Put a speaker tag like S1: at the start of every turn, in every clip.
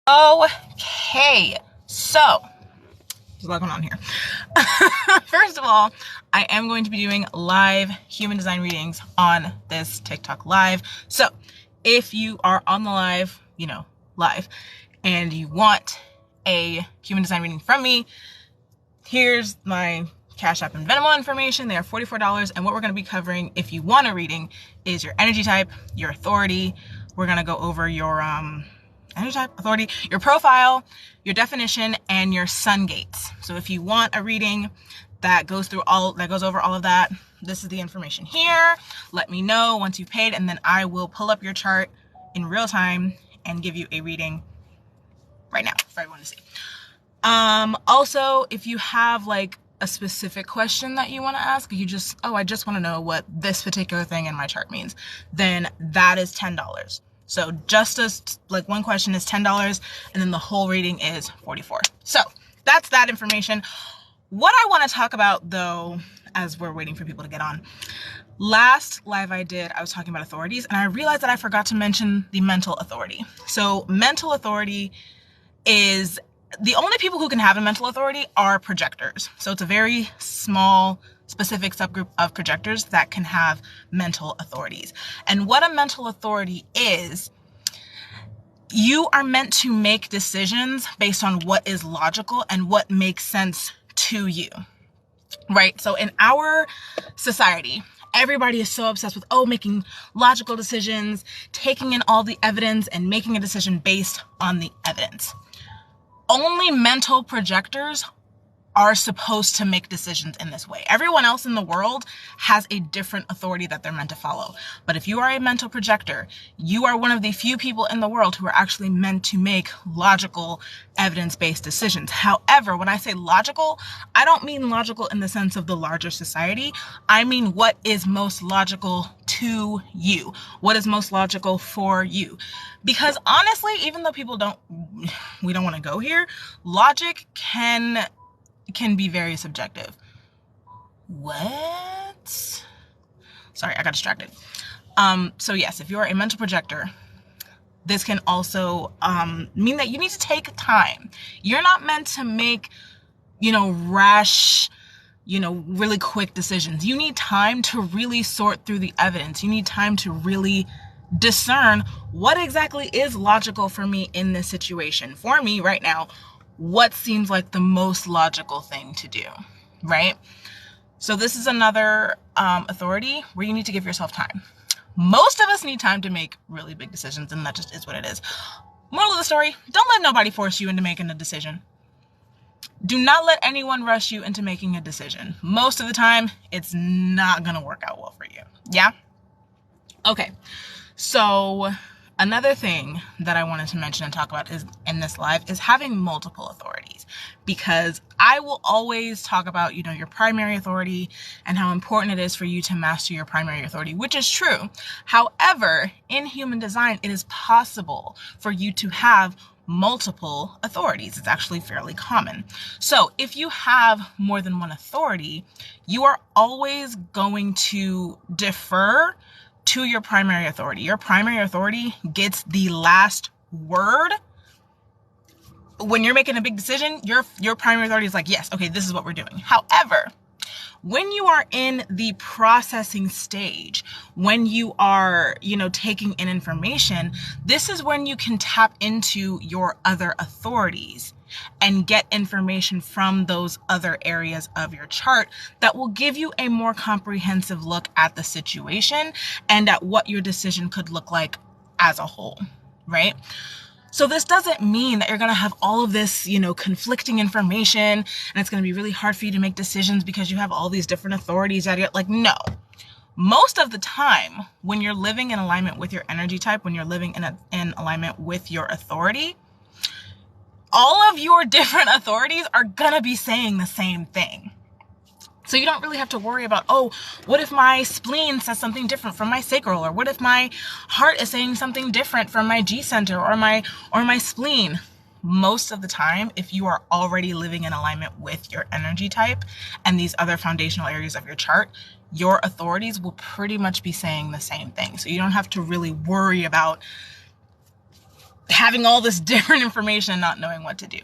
S1: Okay, so there's a lot going on here. First of all, I am going to be doing live human design readings on this TikTok live. So if you are on the live, live, and you want a human design reading from me, here's my Cash App and Venmo information. They are $44. And what we're going to be covering, if you want a reading, is your energy type, your authority. We're going to go over your energy type, authority, your profile, your definition, and your sun gates. So if you want a reading that goes over all of that, this is the information here. Let me know once you've paid, and then I will pull up your chart in real time and give you a reading right now for everyone to see. Also, if you have like a specific question that you want to ask, I just want to know what this particular thing in my chart means, then that is $10. So just one question is $10, and then the whole reading is $44. So that's that information. What I want to talk about, though, as we're waiting for people to get on, last live I did, I was talking about authorities, and I realized that I forgot to mention the mental authority. So mental authority is the only people who can have a mental authority are projectors. So it's a very small, specific subgroup of projectors that can have mental authorities. And what a mental authority is, you are meant to make decisions based on what is logical and what makes sense to you, right? So in our society, everybody is so obsessed with, making logical decisions, taking in all the evidence and making a decision based on the evidence. Only mental projectors are supposed to make decisions in this way. Everyone else in the world has a different authority that they're meant to follow. But if you are a mental projector, you are one of the few people in the world who are actually meant to make logical, evidence-based decisions. However, when I say logical, I don't mean logical in the sense of the larger society. I mean what is most logical to you, what is most logical for you. Because honestly, even though we don't want to go here, logic can be very subjective. What? Sorry, I got distracted. So yes, if you're a mental projector, this can also mean that you need to take time. You're not meant to make, rash, really quick decisions. You need time to really sort through the evidence. You need time to really discern what exactly is logical for me in this situation. For me right now, what seems like the most logical thing to do, right? So this is another authority where you need to give yourself time. Most of us need time to make really big decisions, and that just is what it is. Moral of the story, don't let nobody force you into making a decision. Do not let anyone rush you into making a decision. Most of the time, it's not gonna work out well for you, yeah? Okay, so another thing that I wanted to mention and talk about is in this live is having multiple authorities, because I will always talk about, your primary authority and how important it is for you to master your primary authority, which is true. However, in human design, it is possible for you to have multiple authorities. It's actually fairly common. So if you have more than one authority, you are always going to defer to your primary authority. Your primary authority gets the last word. When you're making a big decision, your primary authority is like, yes, okay, this is what we're doing. However, when you are in the processing stage, when you are, taking in information, this is when you can tap into your other authorities and get information from those other areas of your chart that will give you a more comprehensive look at the situation and at what your decision could look like as a whole, right? So this doesn't mean that you're going to have all of this, conflicting information, and it's going to be really hard for you to make decisions because you have all these different authorities that you're like, no. Most of the time, when you're living in alignment with your energy type, when you're living in alignment with your authority, all of your different authorities are going to be saying the same thing. So you don't really have to worry about, what if my spleen says something different from my sacral? Or what if my heart is saying something different from my G center or my spleen? Most of the time, if you are already living in alignment with your energy type and these other foundational areas of your chart, your authorities will pretty much be saying the same thing. So you don't have to really worry about having all this different information and not knowing what to do.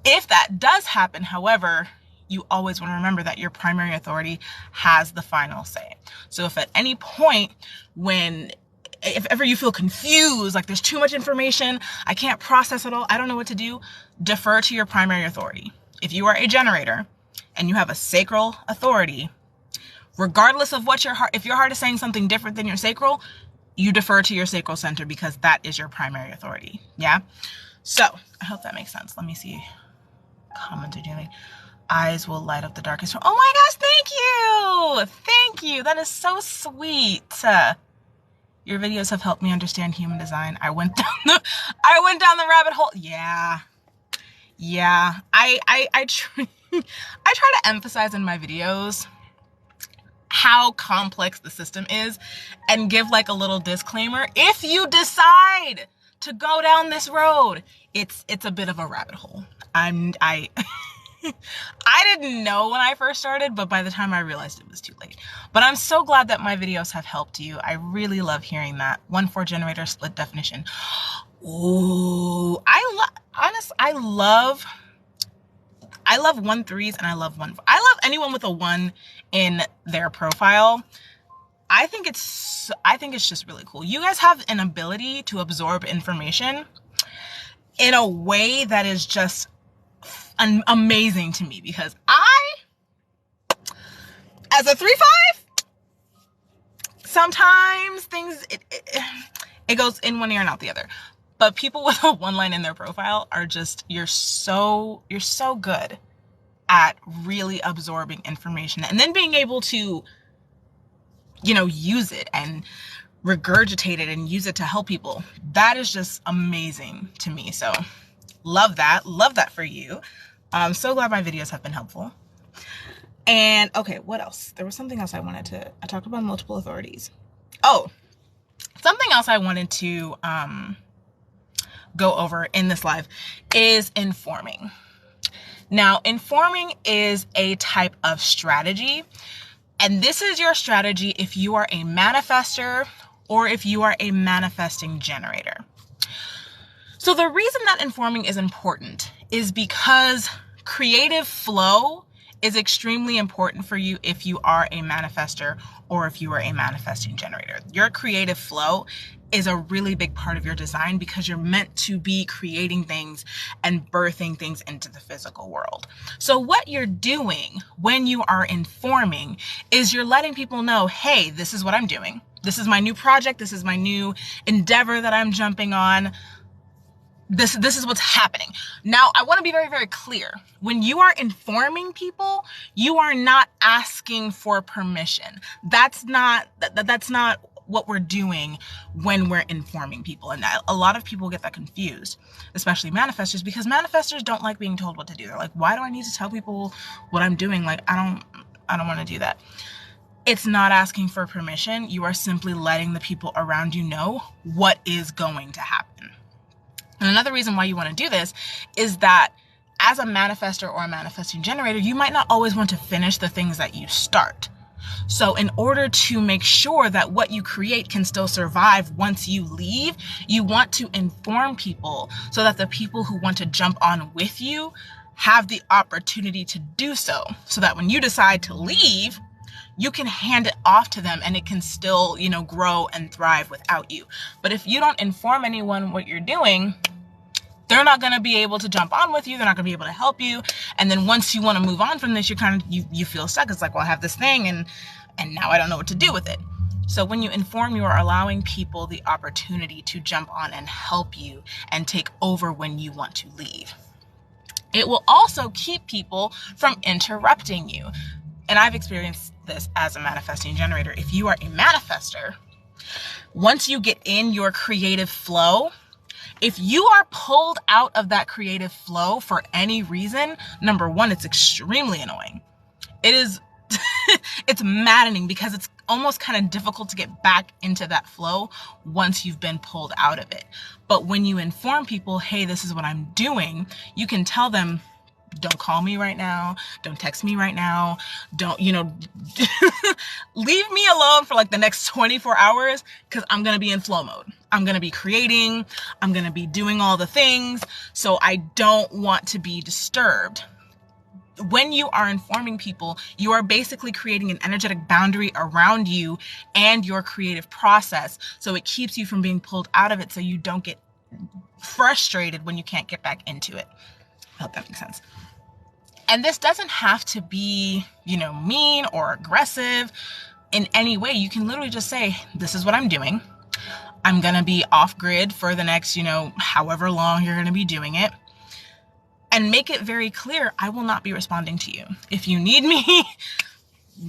S1: If that does happen, however, you always want to remember that your primary authority has the final say. So if at any point if ever you feel confused, like there's too much information, I can't process it all, I don't know what to do, defer to your primary authority. If you are a generator and you have a sacral authority, regardless of what if your heart is saying something different than your sacral, you defer to your sacral center because that is your primary authority. Yeah. So I hope that makes sense. Let me see. Comments are doing. Eyes will light up the darkest. Oh my gosh. Thank you. Thank you. That is so sweet. Your videos have helped me understand human design. I went down the rabbit hole. Yeah. I try to emphasize in my videos how complex the system is and give like a little disclaimer. If you decide to go down this road, it's a bit of a rabbit hole. I didn't know when I first started, but by the time I realized it was too late. But I'm so glad that my videos have helped you. I really love hearing that. 1-4 generator split definition. Ooh, I love 1-3s and I love 1-4. I love anyone with a 1 in their profile. I think it's just really cool. You guys have an ability to absorb information in a way that is just amazing to me, because as a 3-5, sometimes things, it goes in one ear and out the other. But people with a 1 line in their profile are just, you're so good at really absorbing information and then being able to, use it and regurgitate it and use it to help people. That is just amazing to me. So love that for you. I'm so glad my videos have been helpful. And okay, what else? There was something else I talked about multiple authorities. Oh, something else I wanted to go over in this live is informing. Now, informing is a type of strategy, and this is your strategy if you are a manifester or if you are a manifesting generator. So the reason that informing is important is because creative flow is extremely important for you if you are a manifester or if you are a manifesting generator. Your creative flow is a really big part of your design because you're meant to be creating things and birthing things into the physical world. So what you're doing when you are informing is you're letting people know, hey, this is what I'm doing. This is my new project. This is my new endeavor that I'm jumping on. This is what's happening. Now, I want to be very, very clear. When you are informing people, you are not asking for permission. That's not what we're doing when we're informing people. And a lot of people get that confused, especially manifestors, because manifestors don't like being told what to do. They're like, why do I need to tell people what I'm doing? Like, I don't want to do that. It's not asking for permission. You are simply letting the people around you know what is going to happen. And another reason why you want to do this is that as a manifestor or a manifesting generator, you might not always want to finish the things that you start. So in order to make sure that what you create can still survive once you leave, you want to inform people so that the people who want to jump on with you have the opportunity to do so. So that when you decide to leave, you can hand it off to them and it can still, grow and thrive without you. But if you don't inform anyone what you're doing, they're not going to be able to jump on with you. They're not going to be able to help you. And then once you want to move on from this, you feel stuck. It's like, well, I have this thing and now I don't know what to do with it. So when you inform, you are allowing people the opportunity to jump on and help you and take over when you want to leave. It will also keep people from interrupting you. And I've experienced this as a manifesting generator. If you are a manifester, once you get in your creative flow, if you are pulled out of that creative flow for any reason, number one, it's extremely annoying. It is, it's maddening because it's almost kind of difficult to get back into that flow once you've been pulled out of it. But when you inform people, hey, this is what I'm doing, you can tell them, don't call me right now. Don't text me right now. Don't, leave me alone for like the next 24 hours because I'm going to be in flow mode. I'm going to be creating. I'm going to be doing all the things. So I don't want to be disturbed. When you are informing people, you are basically creating an energetic boundary around you and your creative process. So it keeps you from being pulled out of it so you don't get frustrated when you can't get back into it. I hope that makes sense. And this doesn't have to be, mean or aggressive in any way. You can literally just say, this is what I'm doing. I'm going to be off grid for the next, however long you're going to be doing it. And make it very clear, I will not be responding to you. If you need me,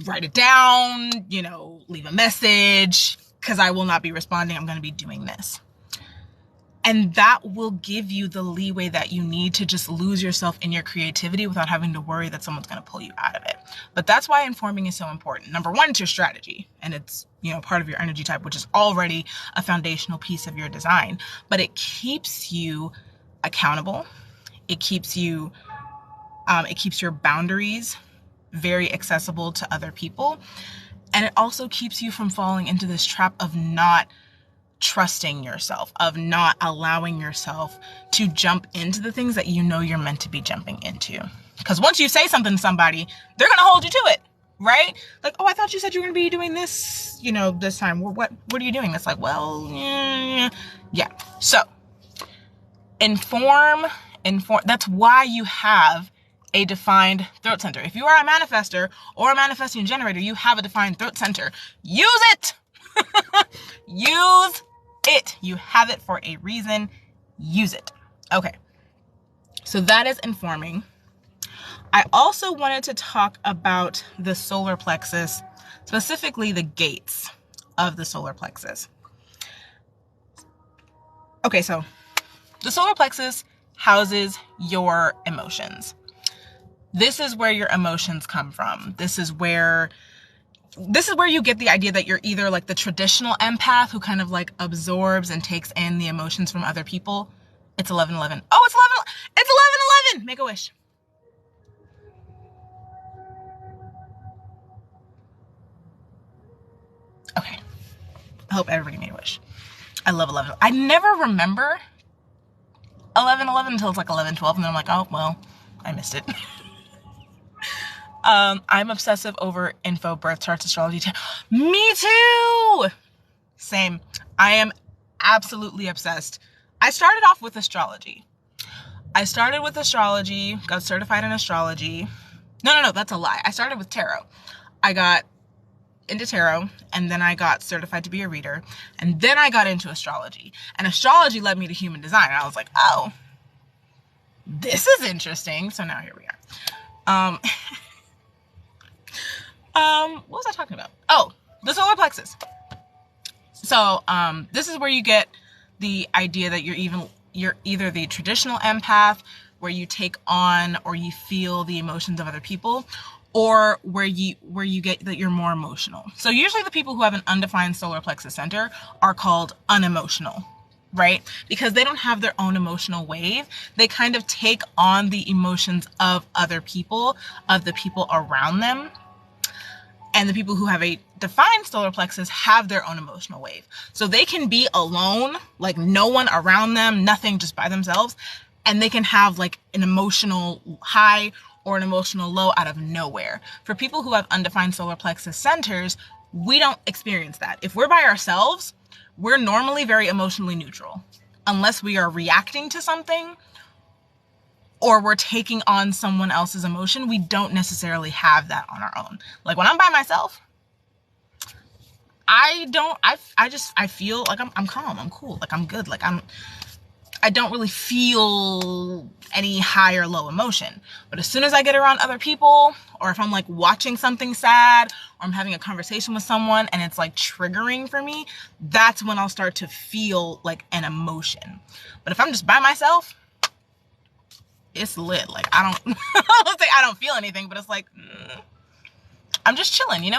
S1: write it down, leave a message, because I will not be responding. I'm going to be doing this. And that will give you the leeway that you need to just lose yourself in your creativity without having to worry that someone's going to pull you out of it. But that's why informing is so important. Number one, it's your strategy, and it's, part of your energy type, which is already a foundational piece of your design. But it keeps you accountable. It keeps your boundaries very accessible to other people. And it also keeps you from falling into this trap of not trusting yourself, of not allowing yourself to jump into the things that you're meant to be jumping into. Because once you say something to somebody, they're going to hold you to it, right? Like, oh, I thought you said you were going to be doing this, this time. What are you doing? It's like, well, yeah. So inform. That's why you have a defined throat center. If you are a manifester or a manifesting generator, you have a defined throat center. Use it. Use it. You have it for a reason. Use it. Okay. So that is informing. I also wanted to talk about the solar plexus, specifically the gates of the solar plexus. Okay, so the solar plexus houses your emotions. This is where your emotions come from. This is where you get the idea that you're either like the traditional empath who kind of like absorbs and takes in the emotions from other people. It's 11:11. Oh, it's 11:11. Make a wish. Okay. I hope everybody made a wish. I love 11. I never remember 11:11 until it's like 11:12, and then I'm like, oh, well, I missed it. I'm obsessive over info, birth charts, astrology. Me too! Same. I am absolutely obsessed. I started off with astrology. Got certified in astrology. No, that's a lie. I started with tarot. I got into tarot, and then I got certified to be a reader, and then I got into astrology. And astrology led me to human design. And I was like, oh, this is interesting. So now here we are. What was I talking about? Oh, the solar plexus. So, this is where you get the idea that you're either the traditional empath, where you take on or you feel the emotions of other people, or where you get that you're more emotional. So usually the people who have an undefined solar plexus center are called unemotional, right? Because they don't have their own emotional wave. They kind of take on the emotions of other people, of the people around them. And the people who have a defined solar plexus have their own emotional wave. So they can be alone, like no one around them, nothing, just by themselves. And they can have like an emotional high or an emotional low out of nowhere. For people who have undefined solar plexus centers, we don't experience that. If we're by ourselves, we're normally very emotionally neutral. Unless we are reacting to something or we're taking on someone else's emotion, we don't necessarily have that on our own. Like when I'm by myself, I feel like I'm calm, I'm cool, like I'm good, like I don't really feel any high or low emotion. But as soon as I get around other people, or if I'm like watching something sad, or I'm having a conversation with someone and it's like triggering for me, that's when I'll start to feel like an emotion. But if I'm just by myself, it's lit. Like I don't say I don't feel anything, but it's like I'm just chilling,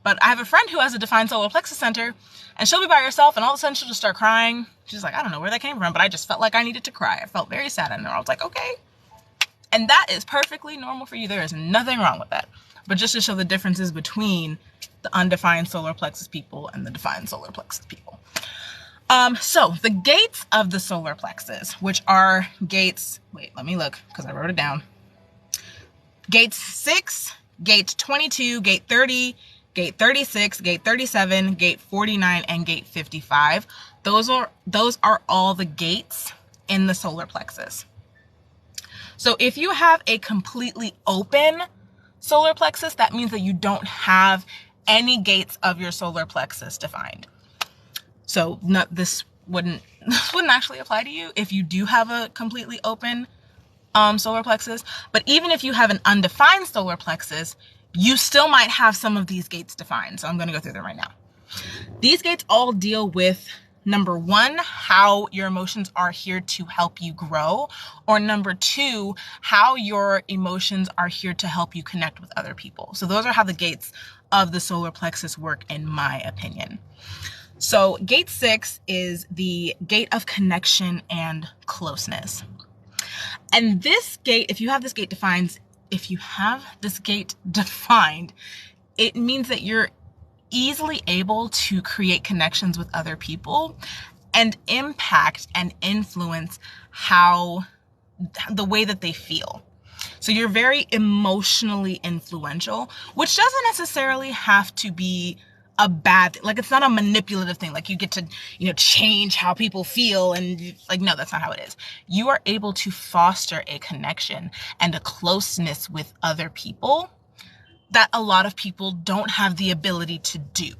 S1: But I have a friend who has a defined solar plexus center, and she'll be by herself, and all of a sudden she'll just start crying. She's like, I don't know where that came from, but I just felt like I needed to cry. I felt very sad in her. I was like, okay. And that is perfectly normal for you. There is nothing wrong with that. But just to show the differences between the undefined solar plexus people and the defined solar plexus people. So the gates of the solar plexus, which are gates, wait, let me look because I wrote it down. Gate 6, gate 22, gate 30, gate 36, gate 37, gate 49, and gate 55. Those are all the gates in the solar plexus. So if you have a completely open solar plexus, that means that you don't have any gates of your solar plexus defined. So this wouldn't actually apply to you if you do have a completely open solar plexus. But even if you have an undefined solar plexus, you still might have some of these gates defined. So I'm going to go through them right now. These gates all deal with, number one, how your emotions are here to help you grow, or number two, how your emotions are here to help you connect with other people. So those are how the gates of the solar plexus work, in my opinion. So gate 6 is the gate of connection and closeness. And this gate, if you have this gate defined, it means that you're easily able to create connections with other people and impact and influence the way that they feel. So you're very emotionally influential, which doesn't necessarily have to be a bad thing. Like, it's not a manipulative thing. Like, you get to, change how people feel, and no, that's not how it is. You are able to foster a connection and a closeness with other people that a lot of people don't have the ability to do.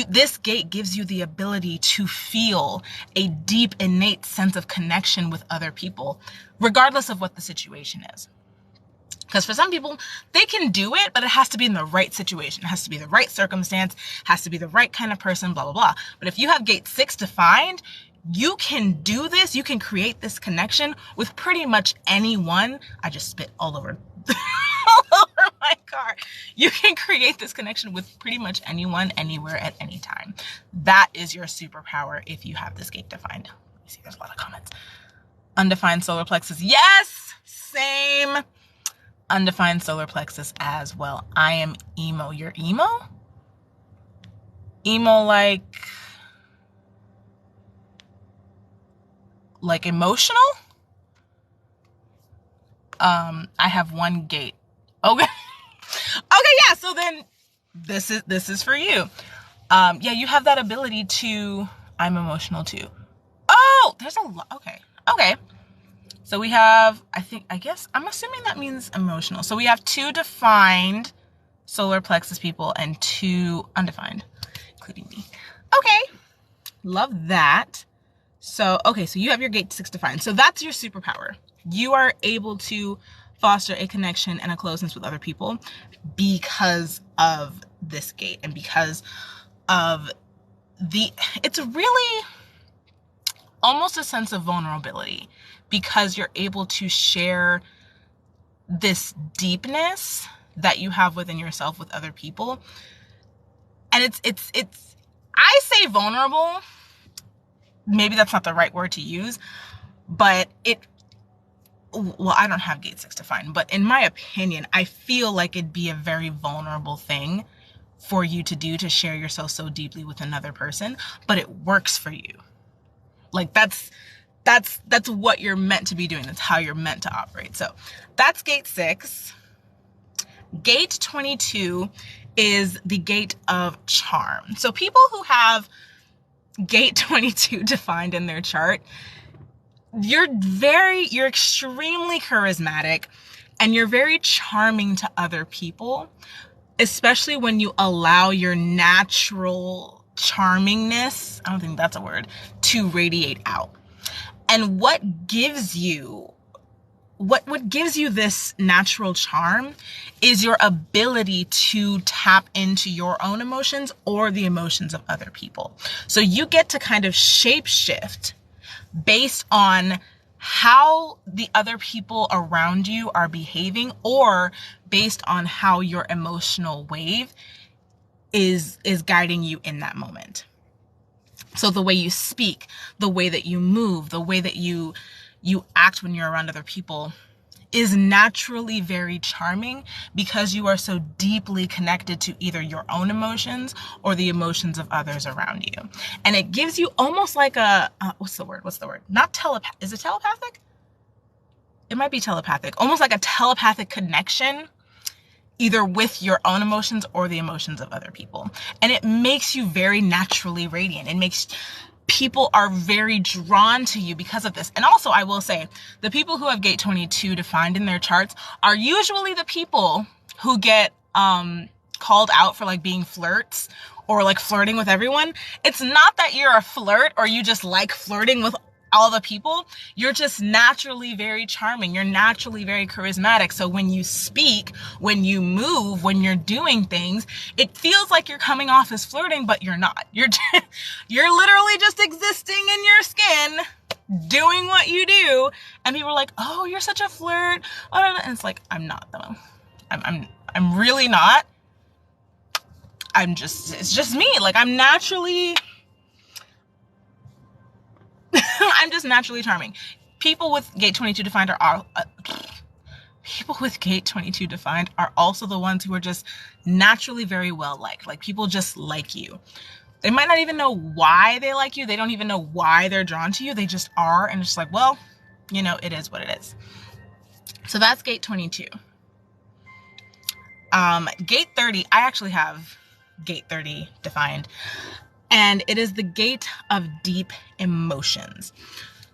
S1: This gate gives you the ability to feel a deep, innate sense of connection with other people, regardless of what the situation is. Because for some people, they can do it, but it has to be in the right situation. It has to be the right circumstance, has to be the right kind of person, blah, blah, blah. But if you have gate 6 defined, you can do this. You can create this connection with pretty much anyone. I just spit all over my car. You can create this connection with pretty much anyone, anywhere, at any time. That is your superpower if you have this gate defined. Let me see, there's a lot of comments. Undefined solar plexus. Yes, same. Undefined solar plexus as well. I am emo. You're emo? Emo like emotional? I have one gate. Okay. Okay, yeah, so then this is for you. Yeah, you have that ability to, I'm emotional too. Oh, there's a lot. Okay. So we have, I'm assuming that means emotional. So we have 2 defined solar plexus people and 2 undefined, including me. Okay, love that. So you have your gate 6 defined. So that's your superpower. You are able to foster a connection and a closeness with other people because of this gate and because of it's really almost a sense of vulnerability, because you're able to share this deepness that you have within yourself with other people. And it's I say vulnerable, maybe that's not the right word to use, but I don't have gate 6 defined, but in my opinion, I feel like it'd be a very vulnerable thing for you to do, to share yourself so deeply with another person, but it works for you. Like, that's what you're meant to be doing. That's how you're meant to operate. So that's gate 6. Gate 22 is the gate of charm. So people who have gate 22 defined in their chart, you're extremely charismatic and you're very charming to other people, especially when you allow your natural charmingness, I don't think that's a word, to radiate out. And what gives you this natural charm is your ability to tap into your own emotions or the emotions of other people. So you get to kind of shape shift based on how the other people around you are behaving, or based on how your emotional wave is guiding you in that moment. So the way you speak, the way that you move, the way that you act when you're around other people, is naturally very charming because you are so deeply connected to either your own emotions or the emotions of others around you. And it gives you almost like a, what's the word? Not telepathic. Is it telepathic? It might be telepathic. Almost like a telepathic connection, either with your own emotions or the emotions of other people. And it makes you very naturally radiant. It makes people are very drawn to you because of this. And also, I will say, the people who have gate 22 defined in their charts are usually the people who get called out for like being flirts or like flirting with everyone. It's not that you're a flirt or you just like flirting with all the people. You're just naturally very charming. You're naturally very charismatic. So when you speak, when you move, when you're doing things, it feels like you're coming off as flirting, but you're not. You're literally just existing in your skin, doing what you do. And people are like, oh, you're such a flirt. And it's like, I'm not though. I'm really not. It's just me. Like I'm just naturally charming. People with gate 22 defined are also the ones who are just naturally very well liked. Like people just like you. They might not even know why they like you. They don't even know why they're drawn to you. They just are. And it's like, well, it is what it is. So that's gate 22. Gate 30, I actually have gate 30 defined. And it is the gate of deep emotions.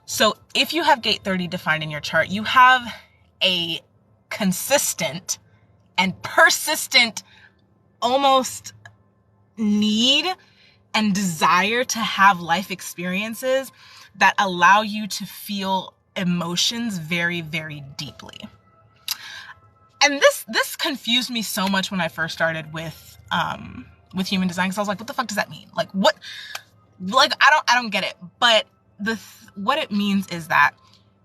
S1: So if you have gate 30 defined in your chart, you have a consistent and persistent almost need and desire to have life experiences that allow you to feel emotions very, very deeply. And this confused me so much when I first started with human design, because I was like, what the fuck does that mean? Like what? Like I don't get it. But what it means is that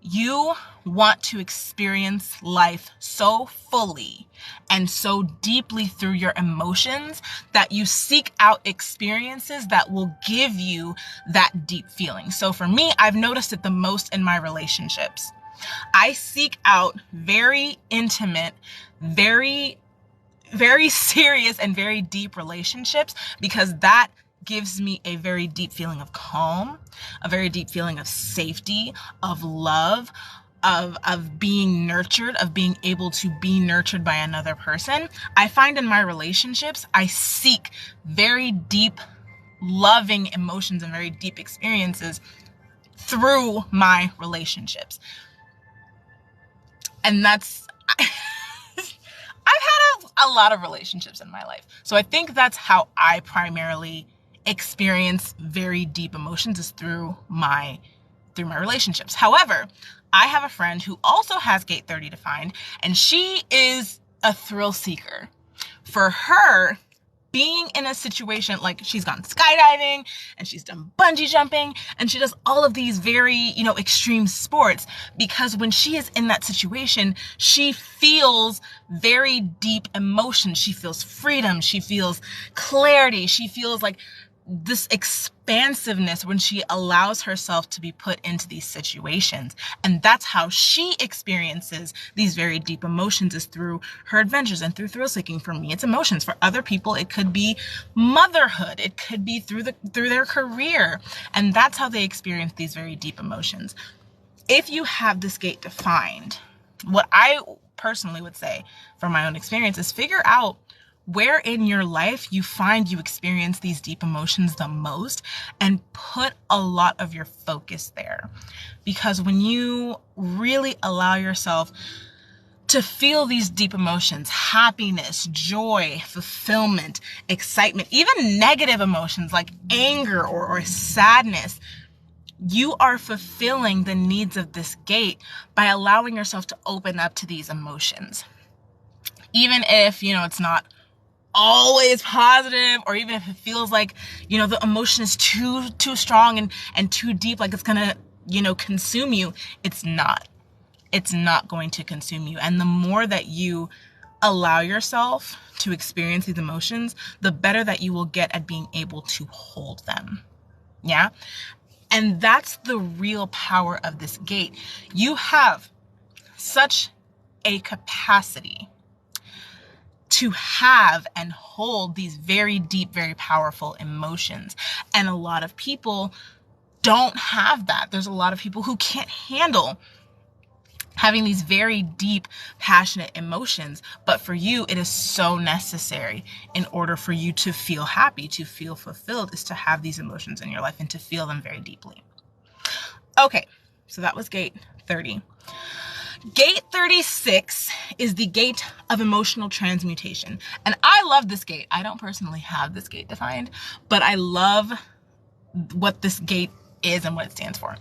S1: you want to experience life so fully and so deeply through your emotions that you seek out experiences that will give you that deep feeling. So for me, I've noticed it the most in my relationships. I seek out very intimate, very, very serious and very deep relationships because that gives me a very deep feeling of calm, a very deep feeling of safety, of love, of being nurtured, of being able to be nurtured by another person. I find in my relationships, I seek very deep, loving emotions and very deep experiences through my relationships. And that's, I've had a lot of relationships in my life. So I think that's how I primarily experience very deep emotions, is through my relationships. However, I have a friend who also has gate 30 defined, and she is a thrill seeker. For her, being in a situation like she's gone skydiving and she's done bungee jumping and she does all of these very, extreme sports, because when she is in that situation, she feels very deep emotion. She feels freedom. She feels clarity. She feels like this expansiveness when she allows herself to be put into these situations. And that's how she experiences these very deep emotions, is through her adventures and through thrill seeking. For me, it's emotions. For other people, it could be motherhood. It could be through their career. And that's how they experience these very deep emotions. If you have this gate defined, what I personally would say from my own experience is figure out where in your life you find you experience these deep emotions the most, and put a lot of your focus there. Because when you really allow yourself to feel these deep emotions, happiness, joy, fulfillment, excitement, even negative emotions like anger or sadness, you are fulfilling the needs of this gate by allowing yourself to open up to these emotions. Even if, it's not always positive, or even if it feels like, the emotion is too strong and too deep, like it's gonna, consume you. It's not going to consume you. And the more that you allow yourself to experience these emotions, the better that you will get at being able to hold them. Yeah. And that's the real power of this gate. You have such a capacity to have and hold these very deep, very powerful emotions. And a lot of people don't have that. There's a lot of people who can't handle having these very deep, passionate emotions. But for you, it is so necessary in order for you to feel happy, to feel fulfilled, is to have these emotions in your life and to feel them very deeply. Okay, so that was gate 30. Gate 36 is the gate of emotional transmutation. And I love this gate. I don't personally have this gate defined, but I love what this gate is and what it stands for.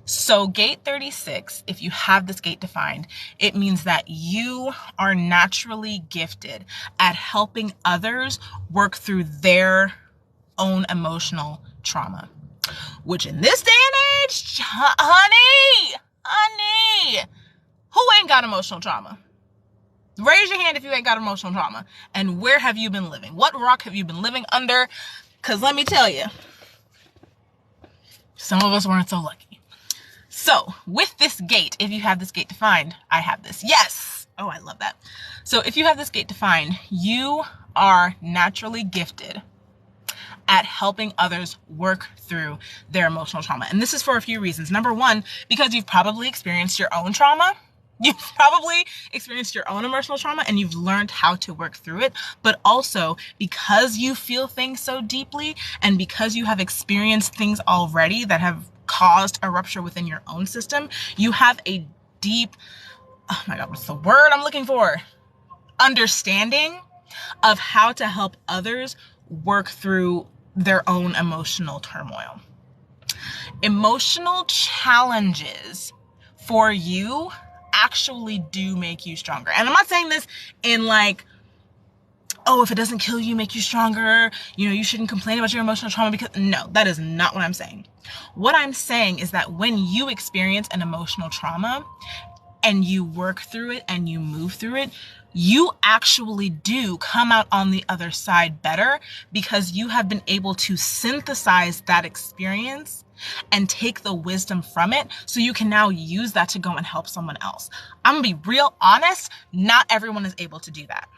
S1: So gate 36, if you have this gate defined, it means that you are naturally gifted at helping others work through their own emotional trauma, which in this day and age, honey, who ain't got emotional trauma? Raise your hand if you ain't got emotional trauma. And where have you been living? What rock have you been living under? Because let me tell you, some of us weren't so lucky. So with this gate, if you have this gate defined, I have this. Yes. Oh, I love that. So if you have this gate defined, you are naturally gifted at helping others work through their emotional trauma. And this is for a few reasons. Number one, because you've probably experienced your own trauma. You've probably experienced your own emotional trauma and you've learned how to work through it. But also because you feel things so deeply and because you have experienced things already that have caused a rupture within your own system, you have a deep, oh my God, what's the word I'm looking for? Understanding of how to help others work through their own emotional turmoil. Emotional challenges for you actually do make you stronger. And I'm not saying this in like, oh, if it doesn't kill you, make you stronger. You know, you shouldn't complain about your emotional trauma, because no, that is not what I'm saying. What I'm saying is that when you experience an emotional trauma and you work through it and you move through it, you actually do come out on the other side better because you have been able to synthesize that experience and take the wisdom from it so you can now use that to go and help someone else. I'm gonna be real honest, not everyone is able to do that.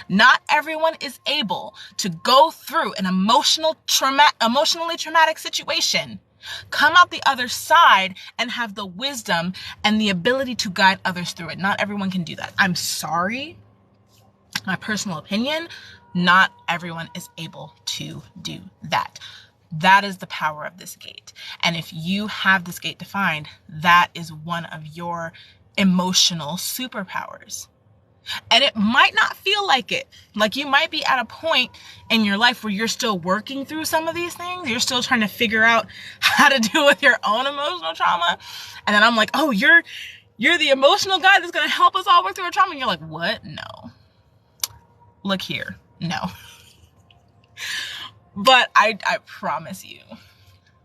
S1: Not everyone is able to go through an emotionally traumatic situation, come out the other side and have the wisdom and the ability to guide others through it. Not everyone can do that. I'm sorry. My personal opinion, not everyone is able to do that. That is the power of this gate. And if you have this gate defined, that is one of your emotional superpowers. And it might not feel like it. Like you might be at a point in your life where you're still working through some of these things. You're still trying to figure out how to deal with your own emotional trauma. And then I'm like, oh, you're the emotional guy that's going to help us all work through our trauma. And you're like, what? No. Look here. No. But I promise you,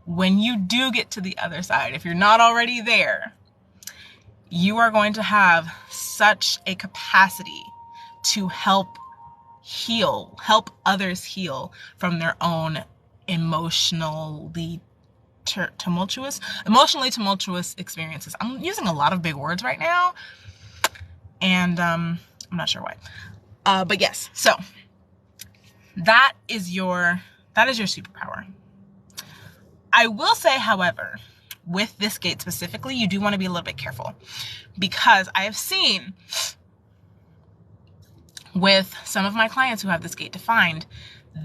S1: when you do get to the other side, if you're not already there, you are going to have such a capacity to help others heal from their own emotionally tumultuous experiences. I'm using a lot of big words right now, and I'm not sure why. But yes, so that is your superpower. I will say, however, with this gate specifically, you do want to be a little bit careful, because I have seen with some of my clients who have this gate defined,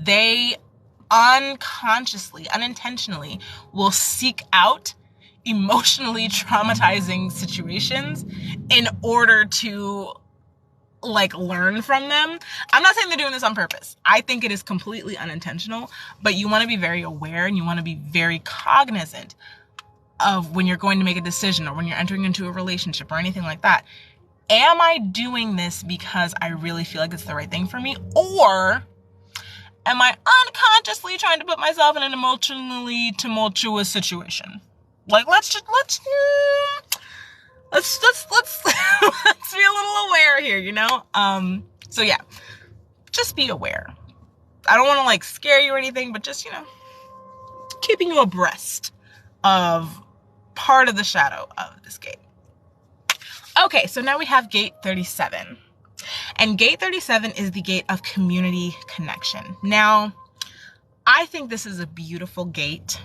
S1: they unintentionally will seek out emotionally traumatizing situations in order to learn from them. I'm not saying they're doing this on purpose. I think it is completely unintentional, but you want to be very aware and you want to be very cognizant of when you're going to make a decision or when you're entering into a relationship or anything like that. Am I doing this because I really feel like it's the right thing for me? Or am I unconsciously trying to put myself in an emotionally tumultuous situation? Let's let's be a little aware here, you know? So yeah, just be aware. I don't want to scare you or anything, but just, keeping you abreast of part of the shadow of this gate. Okay, so now we have gate 37. And gate 37 is the gate of community connection. Now, I think this is a beautiful gate.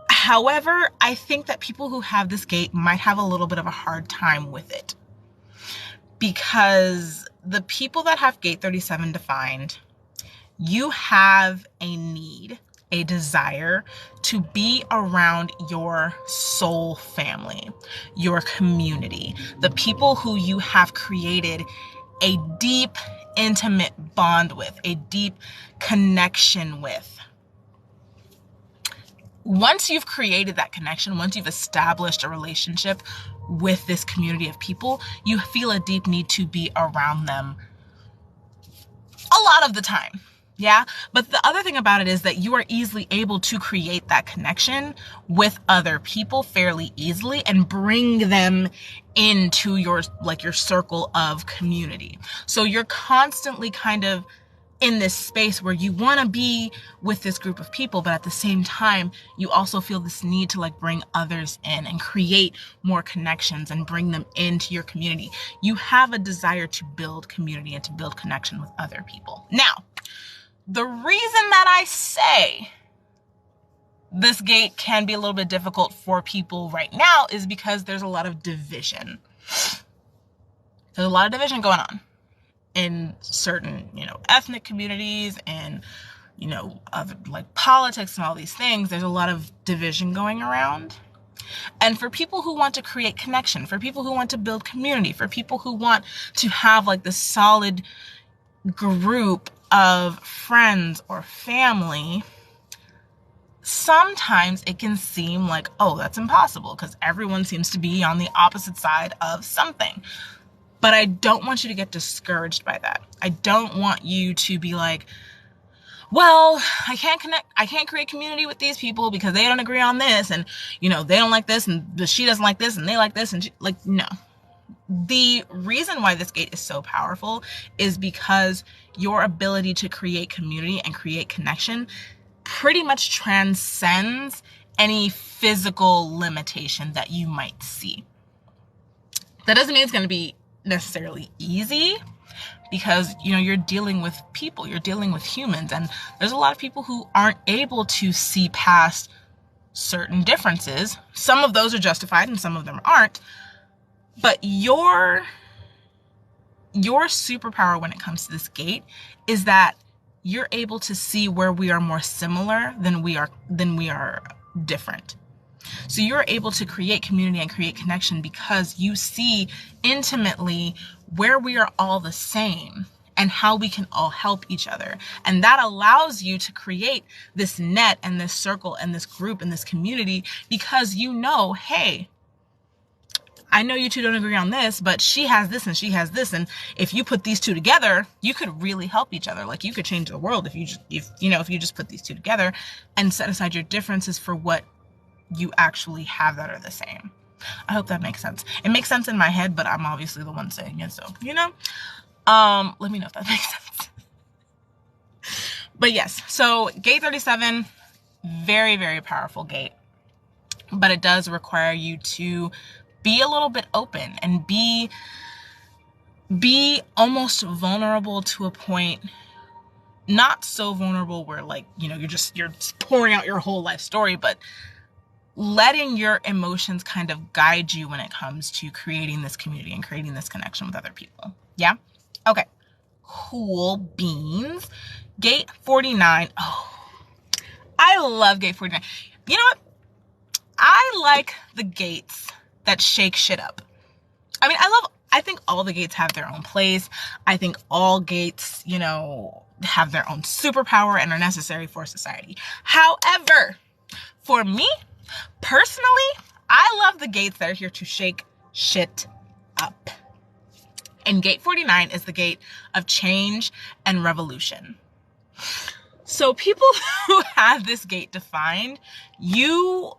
S1: However, I think that people who have this gate might have a little bit of a hard time with it, because the people that have gate 37 defined, you have a need, a desire to be around your soul family, your community, the people who you have created a deep, intimate bond with, a deep connection with. Once you've created that connection, once you've established a relationship with this community of people, you feel a deep need to be around them a lot of the time. Yeah. But the other thing about it is that you are easily able to create that connection with other people fairly easily and bring them into your circle of community. So you're constantly kind of in this space where you want to be with this group of people, but at the same time, you also feel this need to bring others in and create more connections and bring them into your community. You have a desire to build community and to build connection with other people. Now, the reason that I say this gate can be a little bit difficult for people right now is because there's a lot of division. There's a lot of division going on in certain, ethnic communities and, other politics and all these things. There's a lot of division going around. And for people who want to create connection, for people who want to build community, for people who want to have this solid group of friends or family, sometimes it can seem like, oh, that's impossible because everyone seems to be on the opposite side of something. But I don't want you to get discouraged by that. I don't want you to be like, well, I can't create community with these people because they don't agree on this. And, they don't like this and she doesn't like this and they like this. And no. The reason why this gate is so powerful is because your ability to create community and create connection pretty much transcends any physical limitation that you might see. That doesn't mean it's going to be necessarily easy, because you're dealing with people, you're dealing with humans, and there's a lot of people who aren't able to see past certain differences. Some of those are justified and some of them aren't, but your superpower when it comes to this gate is that you're able to see where we are more similar than we are different. So you're able to create community and create connection because you see intimately where we are all the same and how we can all help each other. And that allows you to create this net and this circle and this group and this community because hey, I know you two don't agree on this, but she has this and she has this. And if you put these two together, you could really help each other. You could change the world if you just put these two together and set aside your differences for what you actually have that are the same. I hope that makes sense. It makes sense in my head, but I'm obviously the one saying it. So, let me know if that makes sense. But yes, so gate 37, very, very powerful gate, but it does require you to be a little bit open and be almost vulnerable to a point, not so vulnerable where you're just pouring out your whole life story, but letting your emotions kind of guide you when it comes to creating this community and creating this connection with other people. Yeah? Okay. Cool beans. Gate 49. Oh, I love gate 49. You know what? I like the gates that shake shit up. I think all the gates have their own place. I think all gates, have their own superpower and are necessary for society. However, for me, personally, I love the gates that are here to shake shit up. And gate 49 is the gate of change and revolution. So people who have this gate defined, your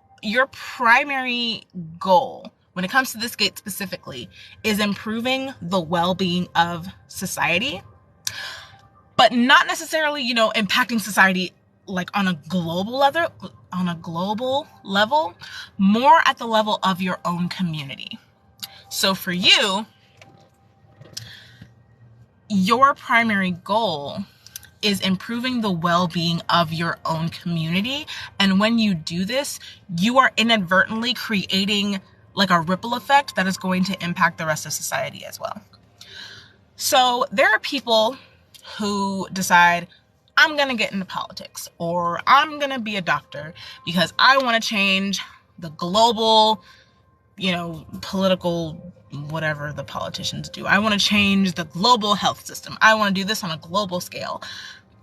S1: primary goal when it comes to this gate specifically is improving the well-being of society, but not necessarily, impacting society on a global level, more at the level of your own community. So for you, your primary goal is improving the well-being of your own community. And when you do this, you are inadvertently creating like a ripple effect that is going to impact the rest of society as well. So there are people who decide, I'm going to get into politics, or I'm going to be a doctor because I want to change the global, political, whatever the politicians do. I want to change the global health system. I want to do this on a global scale.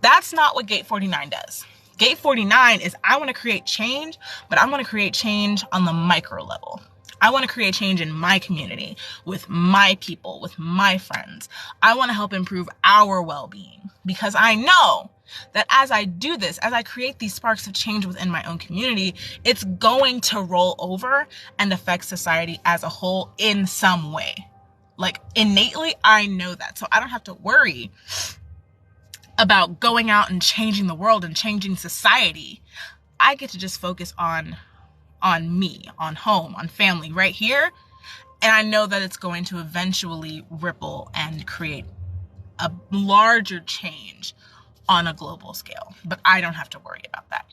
S1: That's not what Gate 49 does. Gate 49 is, I want to create change, but I want to create change on the micro level. I want to create change in my community, with my people, with my friends. I want to help improve our well-being, because I know that as I do this, as I create these sparks of change within my own community, it's going to roll over and affect society as a whole in some way. Like innately, I know that. So I don't have to worry about going out and changing the world and changing society. I get to just focus on me, on home, on family right here. And I know that it's going to eventually ripple and create a larger change on a global scale, but I don't have to worry about that.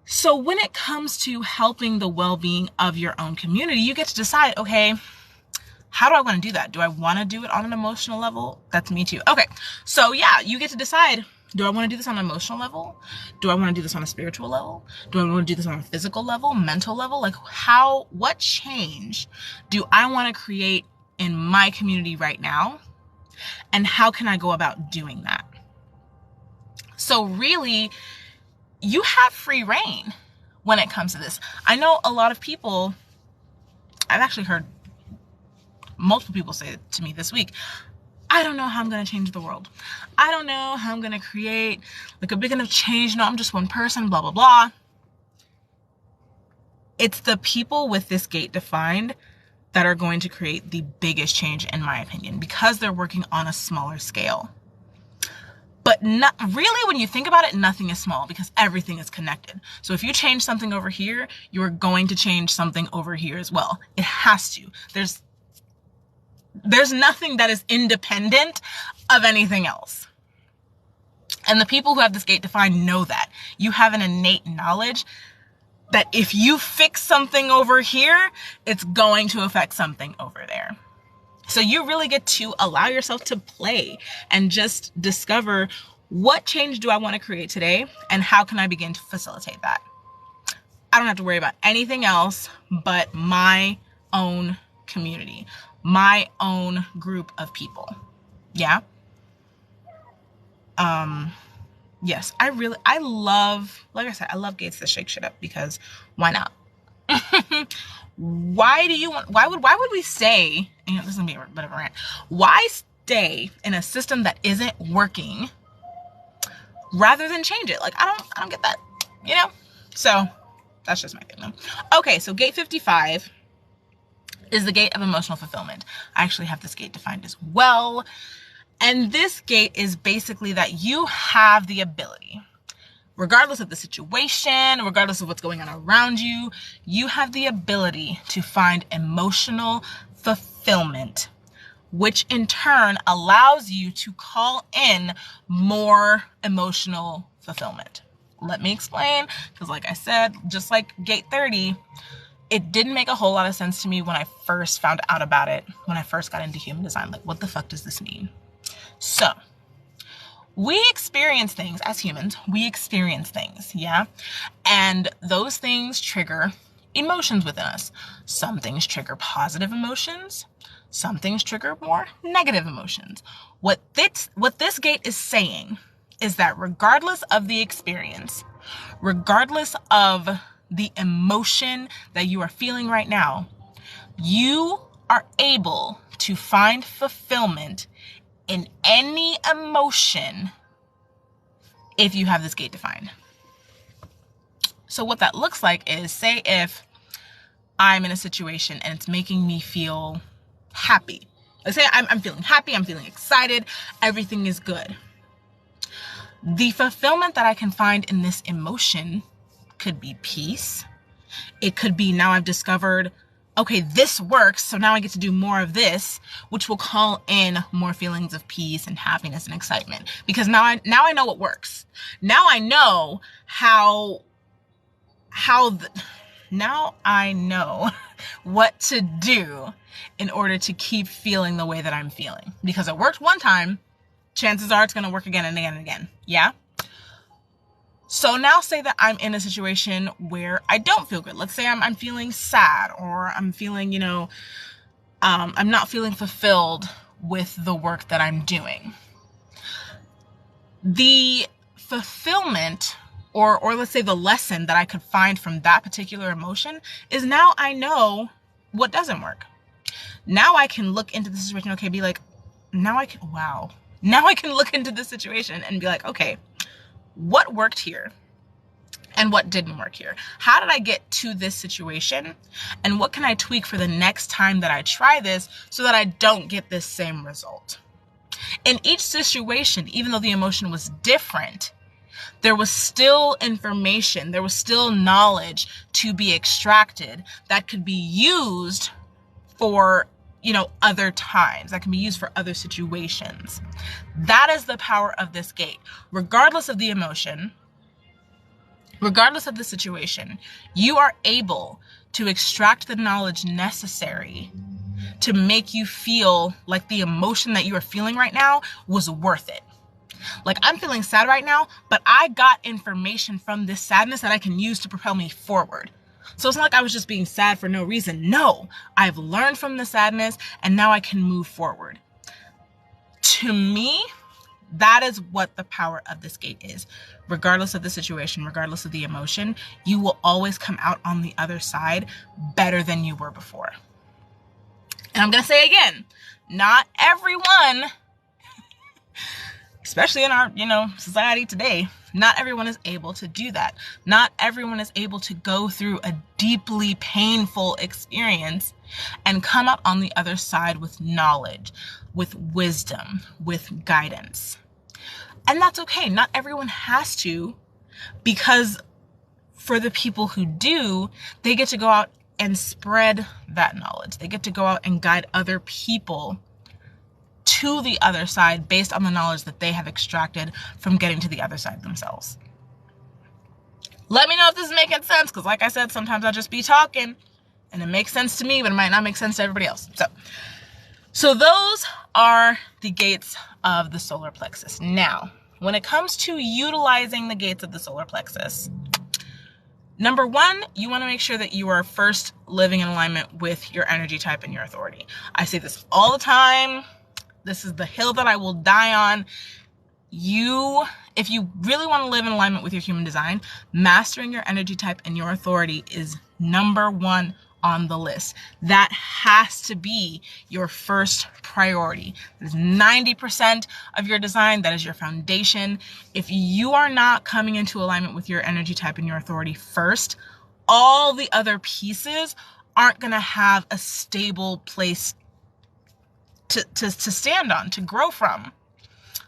S1: So when it comes to helping the well-being of your own community, you get to decide, okay, how do I want to do that? Do I want to do it on an emotional level? That's me too. Okay. So yeah, you get to decide, do I want to do this on an emotional level? Do I want to do this on a spiritual level? Do I want to do this on a physical level, mental level? Like what change do I want to create in my community right now? And how can I go about doing that? So really, you have free reign when it comes to this. I know a lot of people, I've actually heard multiple people say it to me this week, I don't know how I'm going to change the world. I don't know how I'm going to create like a big enough change. No, I'm just one person, blah, blah, blah. It's the people with this gate defined that are going to create the biggest change, in my opinion, because they're working on a smaller scale. But not really, when you think about it, nothing is small because everything is connected. So if you change something over here, you're going to change something over here as well. It has to. There's nothing that is independent of anything else. And the people who have this gate defined know that. You have an innate knowledge that if you fix something over here, it's going to affect something over there. So you really get to allow yourself to play and just discover, what change do I want to create today and how can I begin to facilitate that? I don't have to worry about anything else but my own community, my own group of people. Yeah. Yes, I love, like I said, I love gates that shake shit up, because why not? Why would we stay, this is gonna be a bit of a rant, why stay in a system that isn't working rather than change it? Like, I don't get that, So that's just my thing though. Okay, so gate 55 is the gate of emotional fulfillment. I actually have this gate defined as well. And this gate is basically that you have the ability, regardless of the situation, regardless of what's going on around you, you have the ability to find emotional fulfillment, which in turn allows you to call in more emotional fulfillment. Let me explain, because like I said, just like gate 30, it didn't make a whole lot of sense to me when I first found out about it, when I first got into human design. Like, what the fuck does this mean? So, we experience things as humans. We experience things, yeah? And those things trigger emotions within us. Some things trigger positive emotions. Some things trigger more negative emotions. What this gate is saying is that regardless of the experience, regardless of the emotion that you are feeling right now, you are able to find fulfillment in any emotion if you have this gate defined. So what that looks like is, say if I'm in a situation and it's making me feel happy. Let's say I'm feeling happy, I'm feeling excited, everything is good. The fulfillment that I can find in this emotion could be peace. It could be, now I've discovered okay, this works, so now I get to do more of this, which will call in more feelings of peace and happiness and excitement. Because now I know what works. Now I know now I know what to do in order to keep feeling the way that I'm feeling. Because it worked one time, chances are it's going to work again and again and again. Yeah? So now say that I'm in a situation where I don't feel good. Let's say I'm feeling sad, or I'm feeling, I'm not feeling fulfilled with the work that I'm doing. The fulfillment, or let's say the lesson that I could find from that particular emotion is, now I know what doesn't work. Now I can look into the situation, okay, be like, now I can look into the situation and be like, okay, what worked here and what didn't work here? How did I get to this situation? And what can I tweak for the next time that I try this so that I don't get this same result? In each situation, even though the emotion was different, there was still information, there was still knowledge to be extracted that could be used for, other times, that can be used for other situations. That is the power of this gate. Regardless of the emotion, regardless of the situation, you are able to extract the knowledge necessary to make you feel like the emotion that you are feeling right now was worth it. Like, I'm feeling sad right now, but I got information from this sadness that I can use to propel me forward. So it's not like I was just being sad for no reason. No, I've learned from the sadness and now I can move forward. To me, that is what the power of this gate is. Regardless of the situation, regardless of the emotion, you will always come out on the other side better than you were before. And I'm going to say again, not everyone, especially in our, society today, not everyone is able to do that. Not everyone is able to go through a deeply painful experience and come out on the other side with knowledge, with wisdom, with guidance. And that's okay. Not everyone has to, because for the people who do, they get to go out and spread that knowledge. They get to go out and guide other people to the other side based on the knowledge that they have extracted from getting to the other side themselves. Let me know if this is making sense, because like I said, sometimes I'll just be talking and it makes sense to me, but it might not make sense to everybody else. So those are the gates of the solar plexus. Now, when it comes to utilizing the gates of the solar plexus, number one, you want to make sure that you are first living in alignment with your energy type and your authority. I say this all the time. This is the hill that I will die on. If you really want to live in alignment with your human design, mastering your energy type and your authority is number one on the list. That has to be your first priority. That is 90% of your design. That is your foundation. If you are not coming into alignment with your energy type and your authority first, all the other pieces aren't going to have a stable place to stand on, to grow from.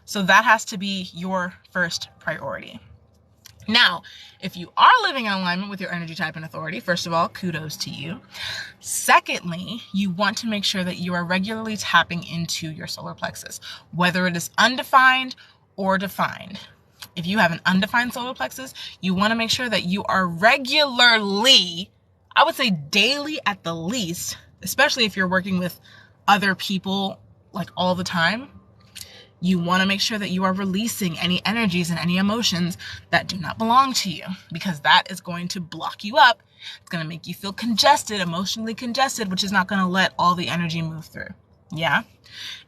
S1: So that has to be your first priority. Now, if you are living in alignment with your energy type and authority, first of all, kudos to you. Secondly, you want to make sure that you are regularly tapping into your solar plexus, whether it is undefined or defined. If you have an undefined solar plexus, you want to make sure that you are regularly, I would say daily at the least, especially if you're working with other people like all the time, you want to make sure that you are releasing any energies and any emotions that do not belong to you, because that is going to block you up. It's going to make you feel congested, emotionally congested, which is not going to let all the energy move through. Yeah.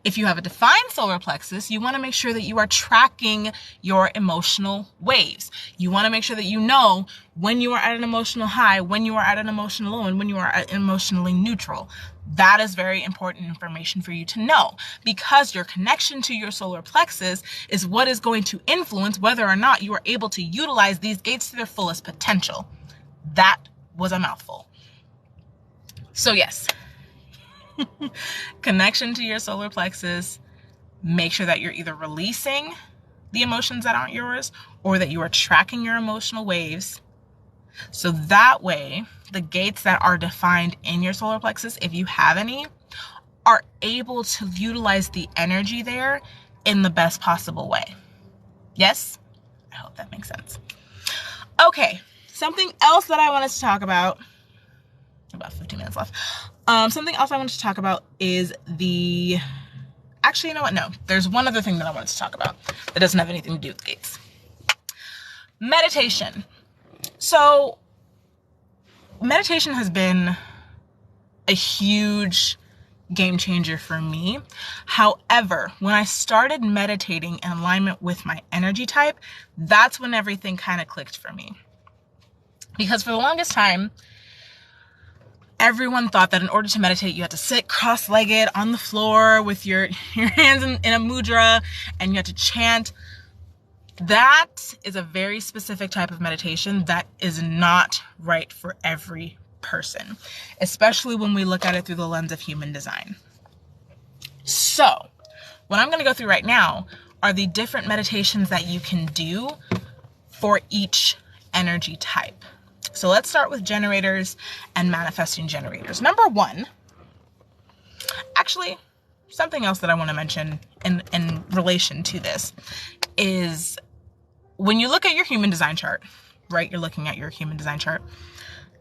S1: If you have a defined solar plexus, you want to make sure that you are tracking your emotional waves. You want to make sure that you know when you are at an emotional high, when you are at an emotional low, and when you are at emotionally neutral. That is very important information for you to know, because your connection to your solar plexus is what is going to influence whether or not you are able to utilize these gates to their fullest potential. That was a mouthful. So yes, connection to your solar plexus. Make sure that you're either releasing the emotions that aren't yours, or that you are tracking your emotional waves. So that way, the gates that are defined in your solar plexus, if you have any, are able to utilize the energy there in the best possible way. Yes? I hope that makes sense. Okay, something else that I wanted to talk about, about 15 minutes left. Something else I wanted to talk about is actually, you know what? No, there's one other thing that I wanted to talk about that doesn't have anything to do with gates. Meditation. So meditation has been a huge game changer for me. However, when I started meditating in alignment with my energy type, that's when everything kind of clicked for me. Because for the longest time, everyone thought that in order to meditate, you had to sit cross-legged on the floor with your hands in a mudra, and you had to chant. That is a very specific type of meditation that is not right for every person, especially when we look at it through the lens of human design. So, what I'm going to go through right now are the different meditations that you can do for each energy type. So let's start with generators and manifesting generators. Number one, actually, something else that I want to mention in relation to this is when you look at your human design chart, right? You're looking at your human design chart.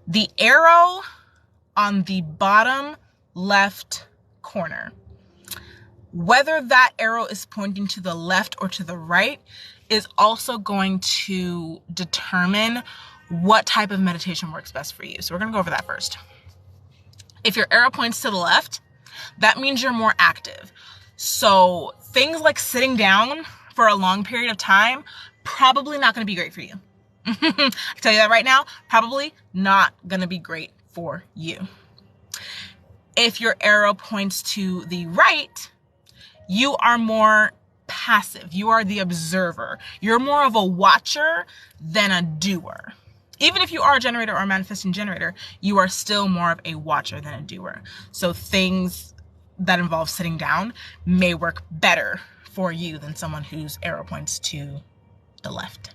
S1: The arrow on the bottom left corner, whether that arrow is pointing to the left or to the right, is also going to determine what type of meditation works best for you. So we're going to go over that first. If your arrow points to the left, that means you're more active. So things like sitting down for a long period of time, probably not going to be great for you. I can tell you that right now, probably not going to be great for you. If your arrow points to the right, you are more passive. You are the observer. You're more of a watcher than a doer. Even if you are a generator or a manifesting generator, you are still more of a watcher than a doer. So things that involve sitting down may work better for you than someone whose arrow points to the left.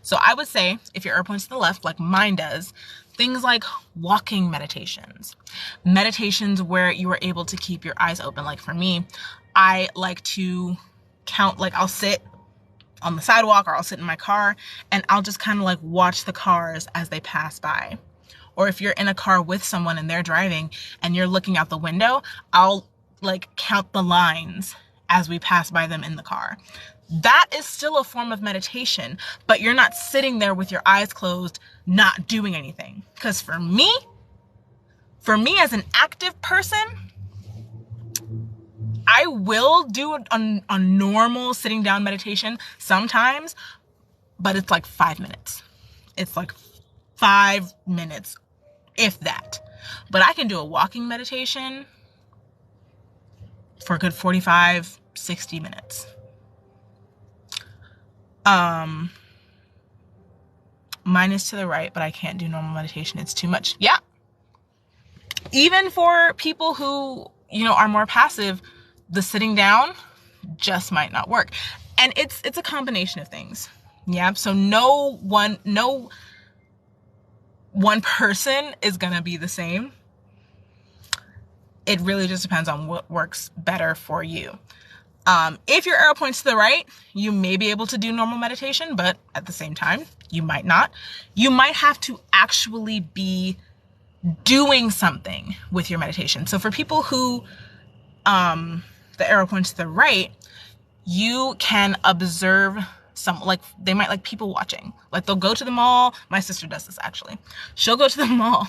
S1: So I would say if your arrow points to the left, like mine does, things like walking meditations where you are able to keep your eyes open. Like for me, I like to count, like I'll sit on the sidewalk or I'll sit in my car and I'll just kind of like watch the cars as they pass by. Or if you're in a car with someone and they're driving and you're looking out the window, I'll like count the lines as we pass by them in the car. That is still a form of meditation, but you're not sitting there with your eyes closed, not doing anything. Because for me as an active person, I will do a normal sitting down meditation sometimes, but it's like 5 minutes. It's like 5 minutes, if that. But I can do a walking meditation for a good 45, 60 minutes. Mine is to the right, but I can't do normal meditation. It's too much. Yeah. Even for people who, are more passive, the sitting down just might not work. And it's a combination of things. Yeah. So no one person is going to be the same. It really just depends on what works better for you. If your arrow points to the right, you may be able to do normal meditation, but at the same time, you might not. You might have to actually be doing something with your meditation. So for people who, the arrow points to the right, you can observe they might like people watching. Like they'll go to the mall. My sister does this actually. She'll go to the mall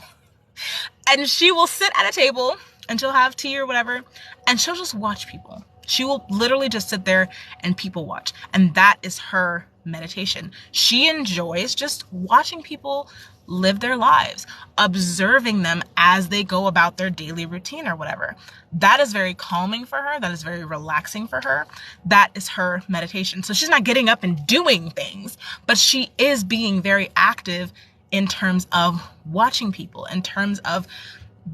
S1: and she will sit at a table and she'll have tea or whatever. And she'll just watch people. She will literally just sit there and people watch. And that is her meditation. She enjoys just watching people live their lives, observing them as they go about their daily routine or whatever. That is very calming for her. That is very relaxing for her. That is her meditation. So she's not getting up and doing things, but she is being very active in terms of watching people, in terms of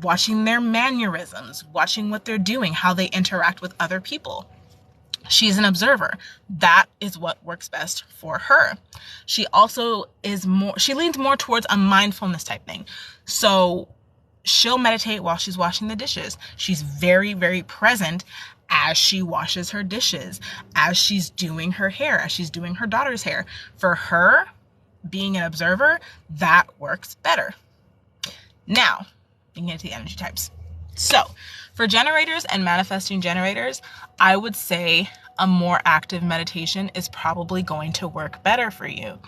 S1: watching their mannerisms, watching what they're doing, how they interact with other people. She's an observer. That is what works best for her. She also she leans more towards a mindfulness type thing. So she'll meditate while she's washing the dishes. She's very, very present as she washes her dishes, as she's doing her hair, as she's doing her daughter's hair. For her, being an observer, that works better. Now, we can get to the energy types. So, for generators and manifesting generators, I would say a more active meditation is probably going to work better for you.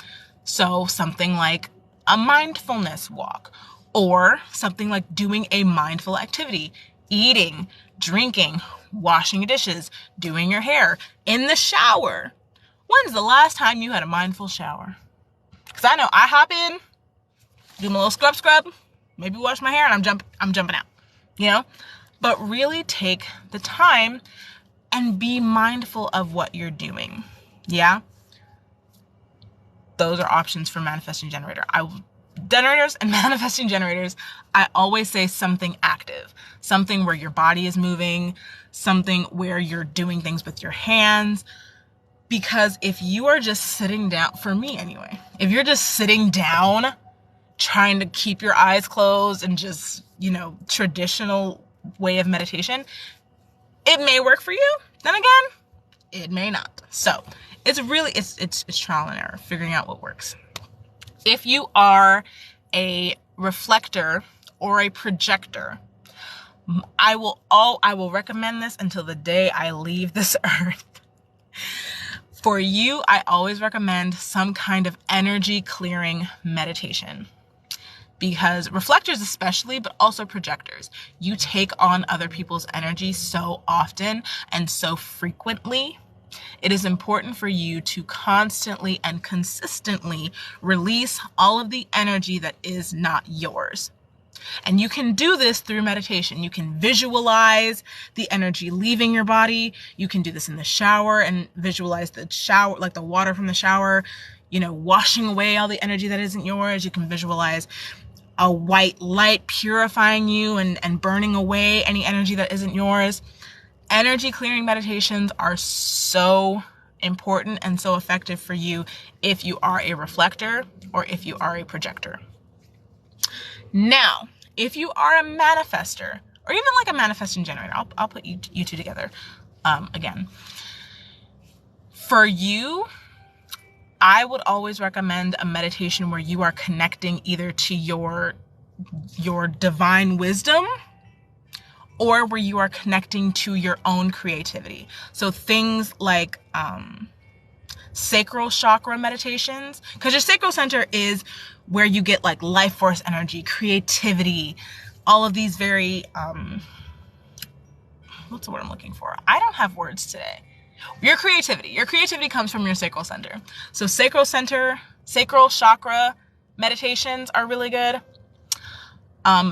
S1: So, something like a mindfulness walk, or something like doing a mindful activity, eating, drinking, washing dishes, doing your hair, in the shower. When's the last time you had a mindful shower? Because I know I hop in, do my little scrub, maybe wash my hair, and I'm jumping out, you know? But really take the time and be mindful of what you're doing. Yeah? Those are options for manifesting generator. Generators and manifesting generators, I always say something active, something where your body is moving, something where you're doing things with your hands. Because if you are just sitting down, for me anyway, if you're just sitting down trying to keep your eyes closed and just, traditional way of meditation, it may work for you. Then again, it may not. So it's really, it's trial and error, figuring out what works. If you are a reflector or a projector, I will recommend this until the day I leave this earth. For you, I always recommend some kind of energy clearing meditation. Because reflectors especially, but also projectors, you take on other people's energy so often and so frequently. It is important for you to constantly and consistently release all of the energy that is not yours. And you can do this through meditation. You can visualize the energy leaving your body. You can do this in the shower and visualize the shower, like the water from the shower, washing away all the energy that isn't yours. You can visualize a white light purifying you and burning away any energy that isn't yours. Energy clearing meditations are so important and so effective for you if you are a reflector or if you are a projector. Now, if you are a manifester or even like a manifesting generator, I'll put you two together again. For you, I would always recommend a meditation where you are connecting either to your divine wisdom or where you are connecting to your own creativity. So things like sacral chakra meditations, because your sacral center is where you get like life force energy, creativity, all of these very, what's the word I'm looking for? I don't have words today. Your creativity comes from your sacral center. So sacral chakra meditations are really good.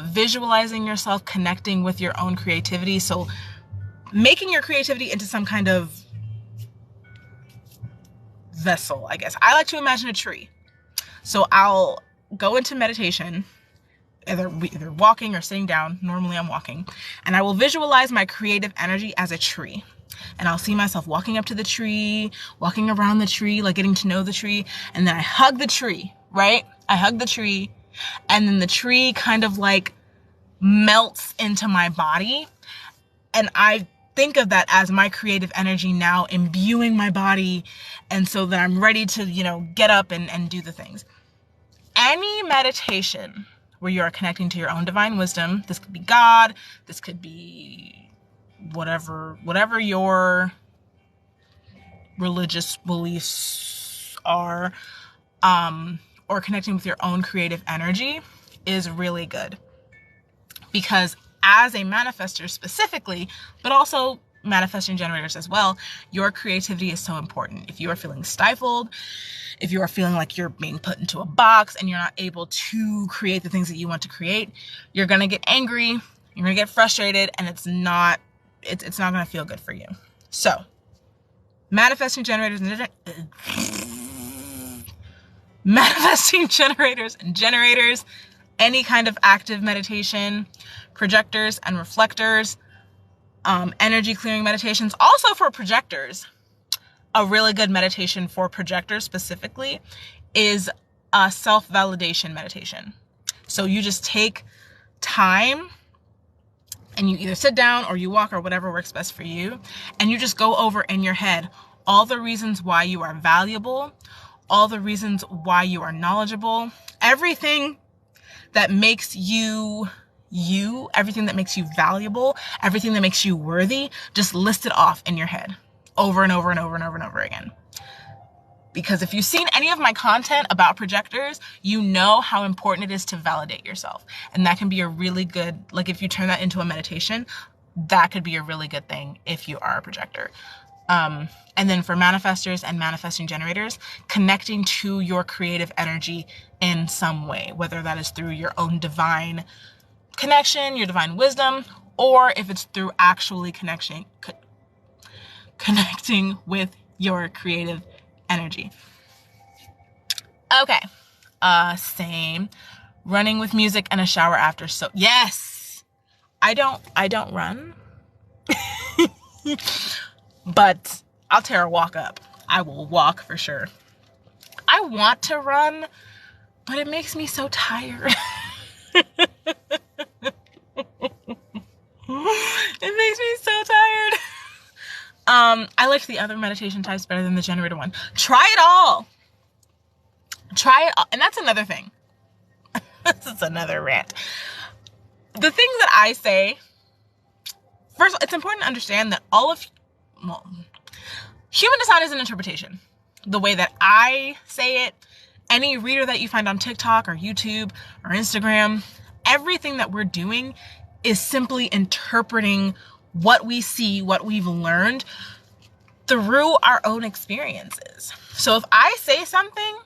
S1: Visualizing yourself connecting with your own creativity. So making your creativity into some kind of vessel, I guess. I like to imagine a tree. So I'll go into meditation, either walking or sitting down. Normally I'm walking. And I will visualize my creative energy as a tree. And I'll see myself walking up to the tree, walking around the tree, like getting to know the tree. And then I hug the tree, right? I hug the tree. And then the tree kind of like melts into my body. And I think of that as my creative energy now imbuing my body. And so that I'm ready to, get up and do the things. Any meditation where you are connecting to your own divine wisdom, this could be God, this could be whatever your religious beliefs are, or connecting with your own creative energy is really good. Because as a manifester specifically, but also manifesting generators as well, your creativity is so important. If you are feeling stifled, if you are feeling like you're being put into a box and you're not able to create the things that you want to create, you're going to get angry, you're going to get frustrated, and it's not going to feel good for you. So, manifesting generators and generators, any kind of active meditation, projectors and reflectors, energy clearing meditations. Also for projectors, a really good meditation for projectors specifically is a self-validation meditation. So you just take time and you either sit down or you walk or whatever works best for you. And you just go over in your head all the reasons why you are valuable, all the reasons why you are knowledgeable, everything that makes you, everything that makes you valuable, everything that makes you worthy, just list it off in your head over and over and over and over and over again. Because if you've seen any of my content about projectors, you know how important it is to validate yourself. And that can be a really good, like if you turn that into a meditation, that could be a really good thing if you are a projector. And then for manifestors and manifesting generators, connecting to your creative energy in some way, whether that is through your own divine connection, your divine wisdom, or if it's through actually connecting with your creative energy. Okay. Same. Running with music and a shower after. So yes, I don't run, but I'll tear a walk up. I will walk for sure. I want to run, but it makes me so tired. It makes me so tired. I like the other meditation types better than the generator one. Try it all. Try it all. And that's another thing. This is another rant. The things that I say, first, it's important to understand that human design is an interpretation. The way that I say it, any reader that you find on TikTok or YouTube or Instagram, everything that we're doing is simply interpreting what we see, what we've learned through our own experiences. So if I say something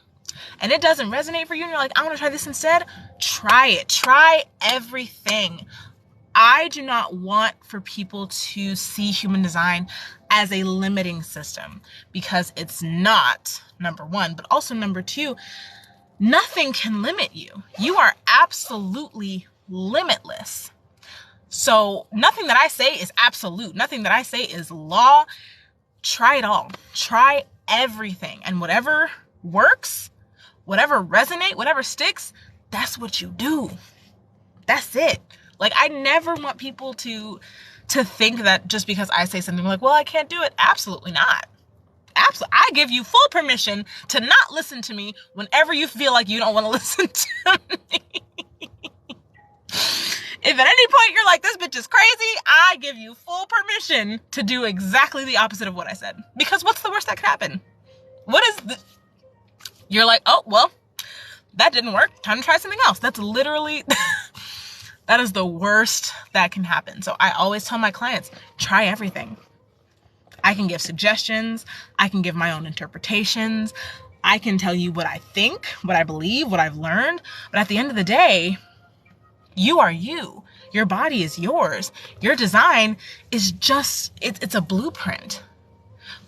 S1: and it doesn't resonate for you and you're like, I want to try this instead, try it. Try everything. I do not want for people to see human design as a limiting system, because it's not, number one, but also number two, nothing can limit you. You are absolutely limitless. So nothing that I say is absolute. Nothing that I say is law. Try it all. Try everything. And whatever works, whatever resonates, whatever sticks, that's what you do. That's it. Like, I never want people to think that just because I say something like, well, I can't do it. Absolutely not. Absolutely. I give you full permission to not listen to me whenever you feel like you don't want to listen to me. If at any point you're like, this bitch is crazy, I give you full permission to do exactly the opposite of what I said. Because what's the worst that could happen? You're like, oh, well, that didn't work. Time to try something else. That's literally, that is the worst that can happen. So I always tell my clients, try everything. I can give suggestions. I can give my own interpretations. I can tell you what I think, what I believe, what I've learned. But at the end of the day, you are you. Your body is yours. Your design is just, it's a blueprint.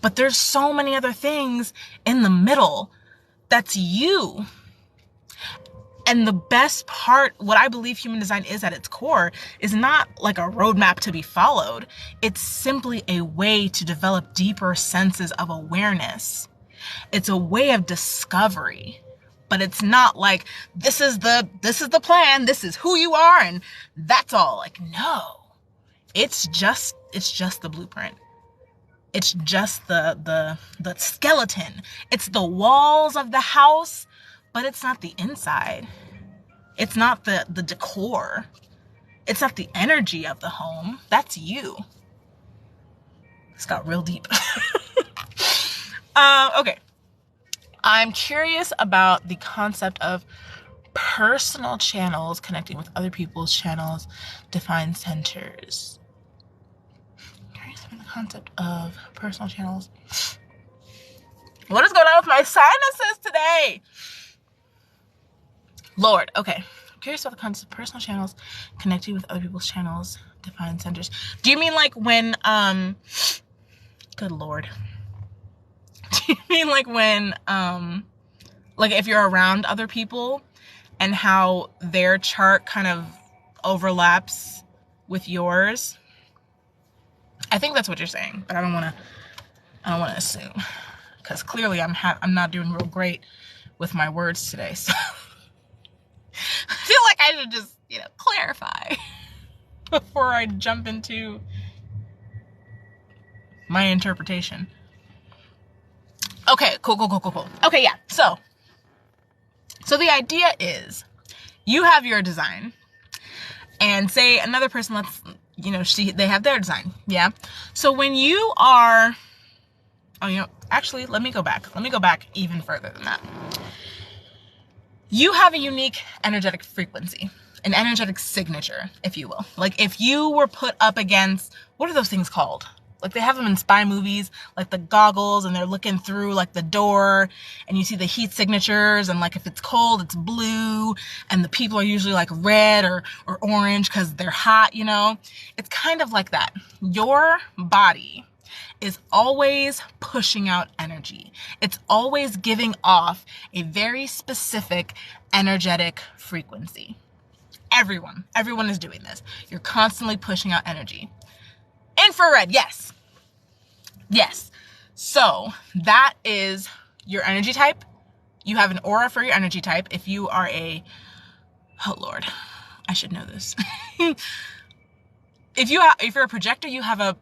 S1: But there's so many other things in the middle that's you. And the best part, what I believe human design is at its core, is not like a roadmap to be followed. It's simply a way to develop deeper senses of awareness. It's a way of discovery. But it's not like, this is the plan, this is who you are, and that's all. Like, no. It's just the blueprint. It's just the skeleton. It's the walls of the house, but it's not the inside. It's not the decor. It's not the energy of the home. That's you. It's got real deep. Okay. I'm curious about the concept of personal channels connecting with other people's channels, defined centers. Curious about the concept of personal channels. What is going on with my sinuses today? Lord, okay. I'm curious about the concept of personal channels connecting with other people's channels, defined centers. Do you mean like when, good Lord. Do you mean like when, like if you're around other people and how their chart kind of overlaps with yours? I think that's what you're saying, but I don't want to assume, because clearly I'm not doing real great with my words today. So I feel like I should just, clarify before I jump into my interpretation. Okay, cool. Okay, yeah. So the idea is you have your design, and say another person, they have their design. Yeah. So when you are, actually, let me go back even further than that. You have a unique energetic frequency, an energetic signature, if you will. Like if you were put up against, what are those things called? Like they have them in spy movies, like the goggles, and they're looking through like the door, and you see the heat signatures, and like if it's cold, it's blue, and the people are usually like red or orange because they're hot, It's kind of like that. Your body is always pushing out energy. It's always giving off a very specific energetic frequency. Everyone is doing this. You're constantly pushing out energy. Infrared, yes. So that is your energy type. You have an aura for your energy type. If you are oh Lord, I should know this. If you're a projector, you have a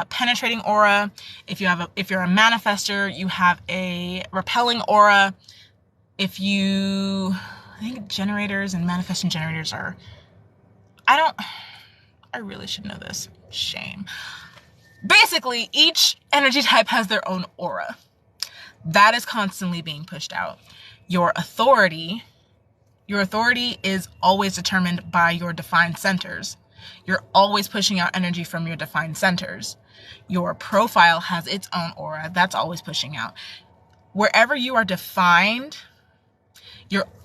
S1: penetrating aura. If you're a manifester, you have a repelling aura. I think generators and manifesting generators are, I really should know this. Shame. Basically, each energy type has their own aura. That is constantly being pushed out. Your authority is always determined by your defined centers. You're always pushing out energy from your defined centers. Your profile has its own aura. That's always pushing out. Wherever you are defined,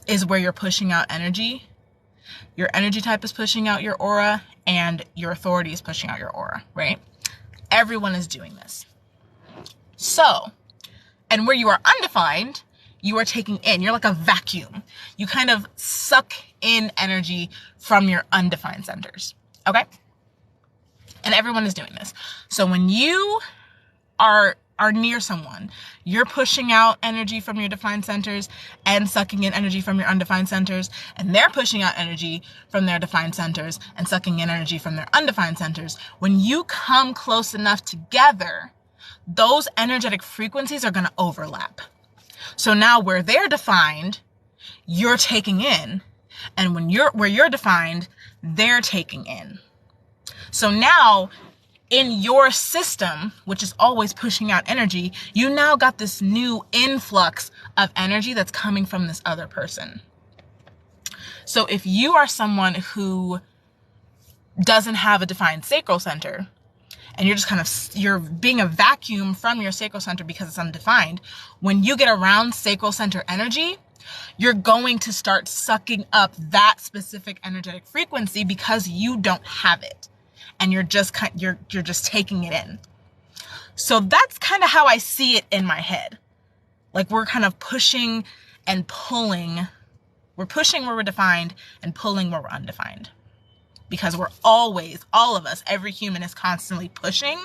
S1: is where you're pushing out energy. Your energy type is pushing out your aura, and your authority is pushing out your aura, right? Everyone is doing this. So, and where you are undefined, you are taking in. You're like a vacuum. You kind of suck in energy from your undefined centers. Okay? And everyone is doing this. So when you are near someone, you're pushing out energy from your defined centers and sucking in energy from your undefined centers, and they're pushing out energy from their defined centers and sucking in energy from their undefined centers. When you come close enough together, those energetic frequencies are going to overlap. So now where they're defined, you're taking in, and where you're defined, they're taking in. So now in your system, which is always pushing out energy, you now got this new influx of energy that's coming from this other person. So if you are someone who doesn't have a defined sacral center, and you're being a vacuum from your sacral center because it's undefined, when you get around sacral center energy, you're going to start sucking up that specific energetic frequency because you don't have it. And you're just taking it in. So that's kind of how I see it in my head. Like we're kind of pushing and pulling. We're pushing where we're defined and pulling where we're undefined. Because we're always, all of us, every human is constantly pushing,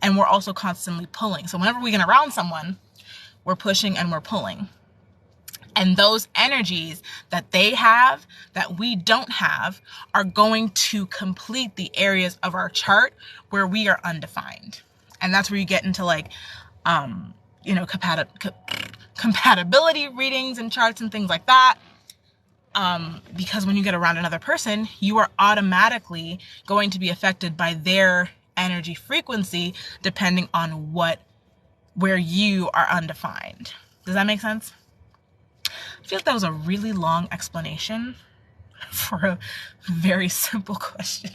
S1: and we're also constantly pulling. So whenever we get around someone, we're pushing and we're pulling. And those energies that they have that we don't have are going to complete the areas of our chart where we are undefined. And that's where you get into like, compatibility readings and charts and things like that. Because when you get around another person, you are automatically going to be affected by their energy frequency depending on where you are undefined. Does that make sense? I feel like that was a really long explanation for a very simple question.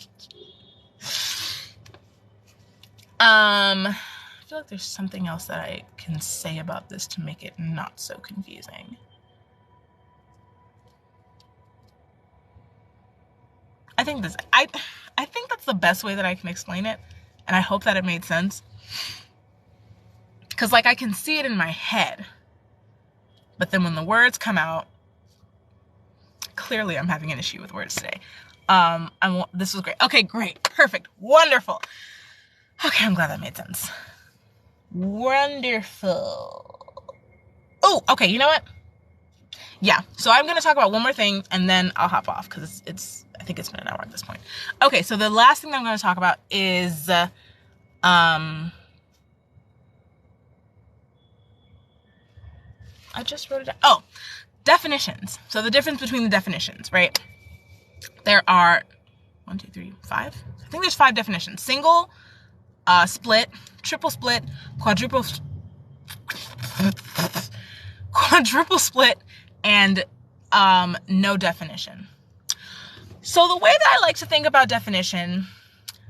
S1: I feel like there's something else that I can say about this to make it not so confusing. I think that's the best way that I can explain it, and I hope that it made sense. Because like I can see it in my head, but then when the words come out, clearly I'm having an issue with words today. This was great. Okay, great, perfect, wonderful. Okay, I'm glad that made sense. Wonderful. Oh, okay, you know what? Yeah, so I'm going to talk about one more thing and then I'll hop off because I think it's been an hour at this point. Okay, so the last thing that I'm going to talk about is, I just wrote it down. Oh, definitions. So the difference between the definitions, right? There are 1, 2, 3, 5. I think there's 5 definitions. Single, split, triple split, quadruple split, and no definition. So the way that I like to think about definition,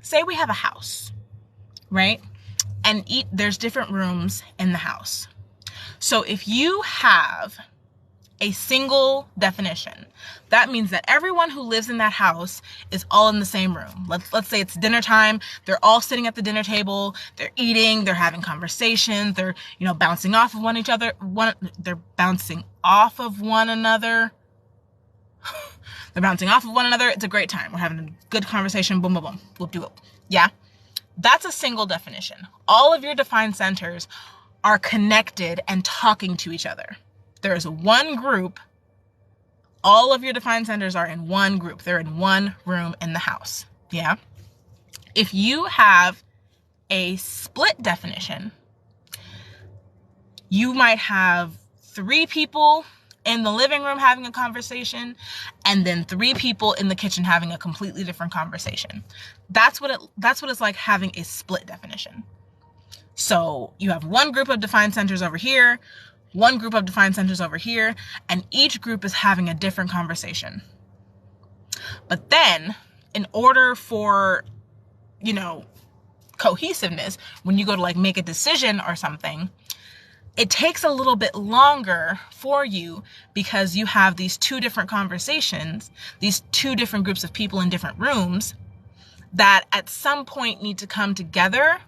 S1: say we have a house, right? And there's different rooms in the house. So if you have a single definition, that means that everyone who lives in that house is all in the same room. Let's say it's dinner time. They're all sitting at the dinner table. They're eating. They're having conversations. They're, bouncing off of They're bouncing off of one another. They're bouncing off of one another. It's a great time. We're having a good conversation. Boom, boom, boom. Whoop, de whoop. Yeah. That's a single definition. All of your defined centers are connected and talking to each other. There's one group. All of your defined centers are in one group. They're in one room in the house. Yeah. If you have a split definition, you might have 3 people in the living room having a conversation and then 3 people in the kitchen having a completely different conversation. That's what it's like having a split definition. So you have one group of defined centers over here, one group of defined centers over here, and each group is having a different conversation. But then, in order for, cohesiveness, when you go to make a decision or something, it takes a little bit longer for you because you have these 2 different conversations, these 2 different groups of people in different rooms that at some point need to come together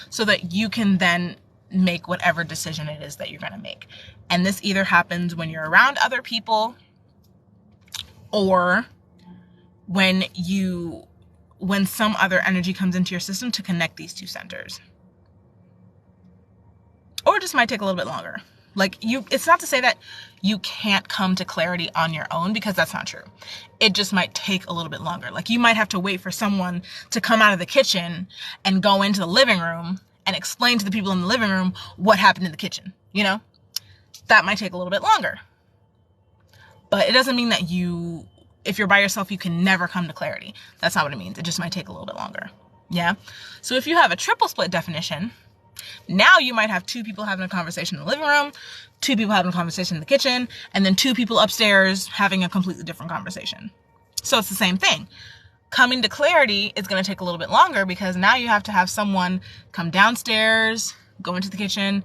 S1: so that you can then make whatever decision it is that you're going to make. And this either happens when you're around other people or when some other energy comes into your system to connect these 2 centers. Or it just might take a little bit longer. It's not to say that you can't come to clarity on your own, because that's not true. It just might take a little bit longer. You might have to wait for someone to come out of the kitchen and go into the living room and explain to the people in the living room what happened in the kitchen. That might take a little bit longer. But it doesn't mean that if you're by yourself, you can never come to clarity. That's not what it means. It just might take a little bit longer. Yeah. So if you have a triple split definition, now you might have 2 people having a conversation in the living room, 2 people having a conversation in the kitchen, and then 2 people upstairs having a completely different conversation. So it's the same thing. Coming to clarity is going to take a little bit longer because now you have to have someone come downstairs, go into the kitchen,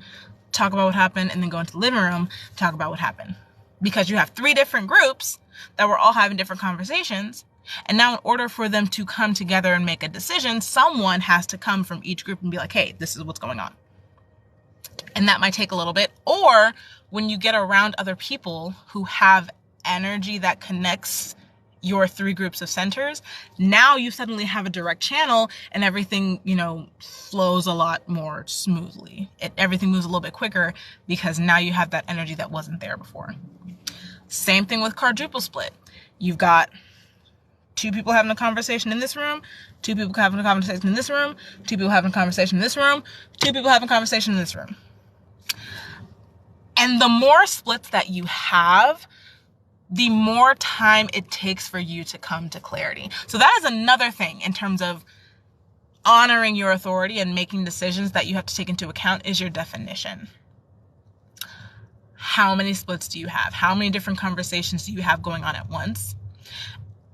S1: talk about what happened, and then go into the living room, talk about what happened. Because you have 3 different groups that were all having different conversations. And now in order for them to come together and make a decision, someone has to come from each group and be like, hey, this is what's going on. And that might take a little bit. Or when you get around other people who have energy that connects your 3 groups of centers, now you suddenly have a direct channel and everything, flows a lot more smoothly. Everything moves a little bit quicker because now you have that energy that wasn't there before. Same thing with quadruple split. You've got 2 people having a conversation in this room, 2 people having a conversation in this room, 2 people having a conversation in this room, 2 people having a conversation in this room. And the more splits that you have, the more time it takes for you to come to clarity. So that is another thing in terms of honoring your authority and making decisions that you have to take into account is your definition. How many splits do you have? How many different conversations do you have going on at once?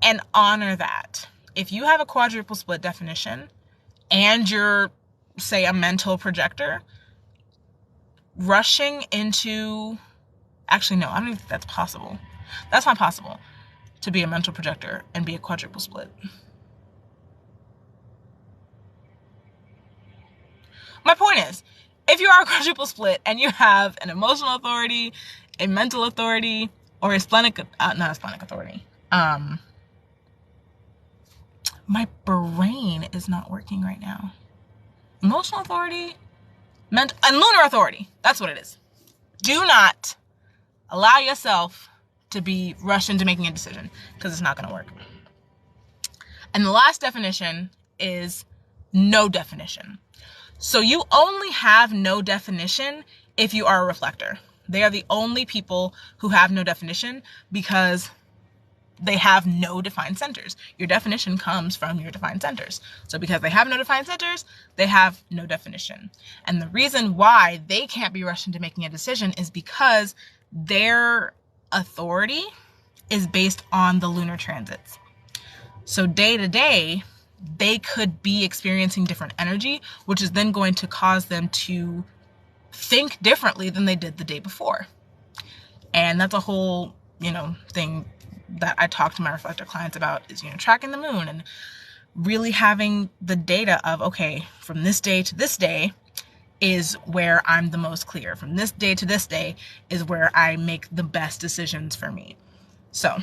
S1: And honor that. If you have a quadruple split definition and you're, say, a mental projector, rushing into... Actually, no, I don't even think that's possible. That's not possible to be a mental projector and be a quadruple split. My point is, if you are a quadruple split and you have an emotional authority, a mental authority, or a splenic, not a splenic authority, my brain is not working right now. emotional authority, and lunar authority. That's what it is. Do not allow yourself to be rushed into making a decision, because it's not going to work. And the last definition is no definition. So you only have no definition if you are a reflector. They are the only people who have no definition because they have no defined centers. Your definition comes from your defined centers. So because they have no defined centers, they have no definition. And the reason why they can't be rushed into making a decision is because their authority is based on the lunar transits. So day to day, they could be experiencing different energy, which is then going to cause them to think differently than they did the day before. And that's a whole, thing that I talk to my reflector clients about is, tracking the moon and really having the data of, okay, from this day to this day is where I'm the most clear. From this day to this day is where I make the best decisions for me. So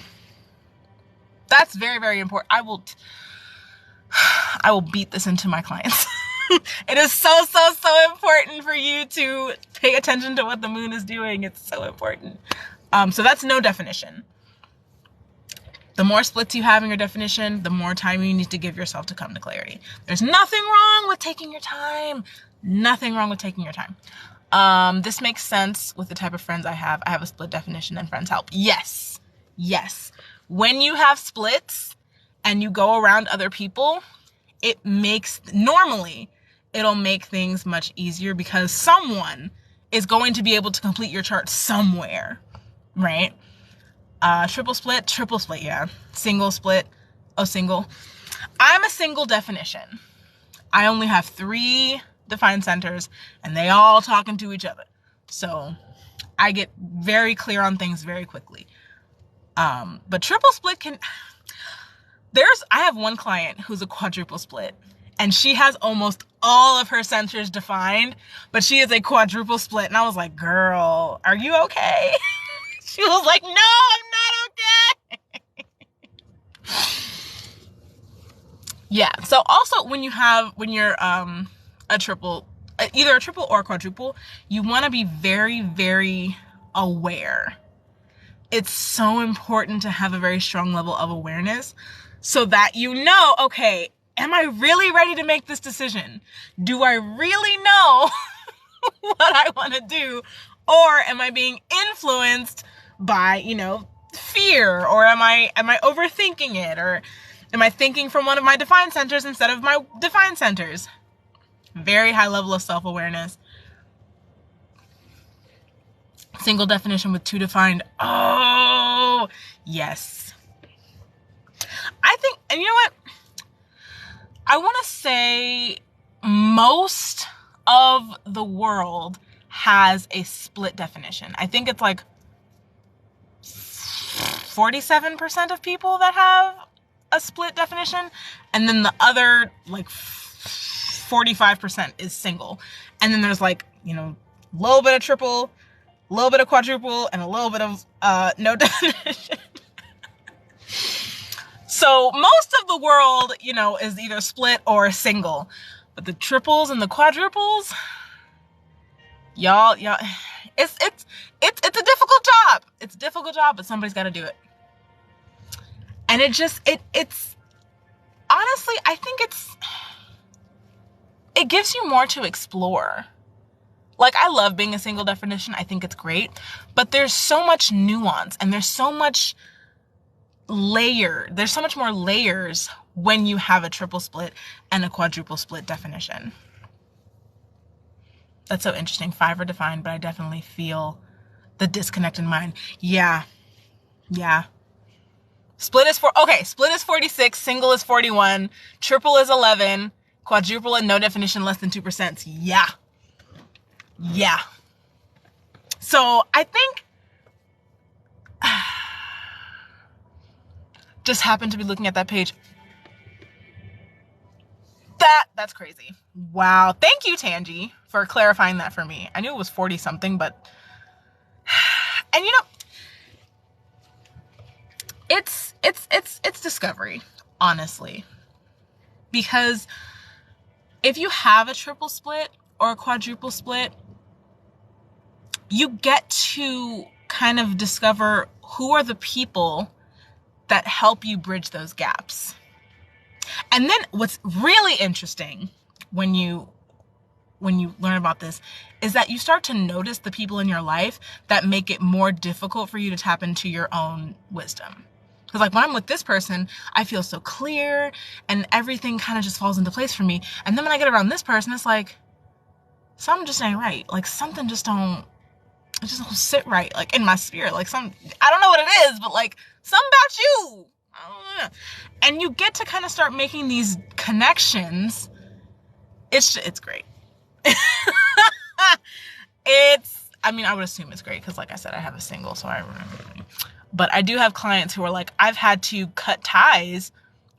S1: that's very, very important. I will beat this into my clients. It is so, so, so important for you to pay attention to what the moon is doing. It's so important. So that's no definition. The more splits you have in your definition, the more time you need to give yourself to come to clarity. There's nothing wrong with taking your time. Nothing wrong with taking your time. This makes sense with the type of friends I have. I have a split definition and friends help. Yes. Yes. When you have splits and you go around other people, it'll make things much easier because someone is going to be able to complete your chart somewhere, right? Triple split, yeah. Single split, single. I'm a single definition. I only have 3 defined centers and they all talking to each other. So I get very clear on things very quickly. But triple split I have one client who's a quadruple split and she has almost all of her centers defined, but she is a quadruple split. And I was like, girl, are you okay? She was like, no, I'm not okay. Yeah. So also when you're a triple, either a triple or a quadruple, you want to be very, very aware. It's so important to have a very strong level of awareness so that okay, am I really ready to make this decision? Do I really know what I want to do? Or am I being influenced by, fear? Or am I overthinking it? Or am I thinking from one of my defined centers instead of my defined centers? Very high level of self-awareness. Single definition with 2 defined. Oh, yes. I think, and you know what? I want to say most of the world has a split definition. I think it's like 47% of people that have a split definition. And then the other, 45% is single. And then there's a little bit of triple, a little bit of quadruple, and a little bit of no definition. So most of the world, is either split or single. But the triples and the quadruples, y'all, it's a difficult job. It's a difficult job, but somebody's got to do it. And it's honestly, I think it gives you more to explore. I love being a single definition. I think it's great, but there's so much nuance and there's so much there's so much more layers when you have a triple split and a quadruple split definition. That's so interesting. 5 are defined, but I definitely feel the disconnect in mine. Yeah. Split is 46, single is 41, triple is 11, quadruple and no definition less than 2%. Yeah. So I think just happened to be looking at that page. That's crazy. Wow. Thank you, Tangi, for clarifying that for me. I knew it was 40 something, but and it's discovery, honestly. Because if you have a triple split or a quadruple split, you get to kind of discover who are the people that help you bridge those gaps. And then what's really interesting when you learn about this is that you start to notice the people in your life that make it more difficult for you to tap into your own wisdom. Because like when I'm with this person, I feel so clear and everything kind of just falls into place for me. And then when I get around this person, it's like, something just ain't right. Like something just don't sit right, like in my spirit. Like I don't know what it is, but like something about you. I don't know. And you get to kind of start making these connections. It's great. I would assume it's great because like I said, I have a single, so I remember. But I do have clients who are like, I've had to cut ties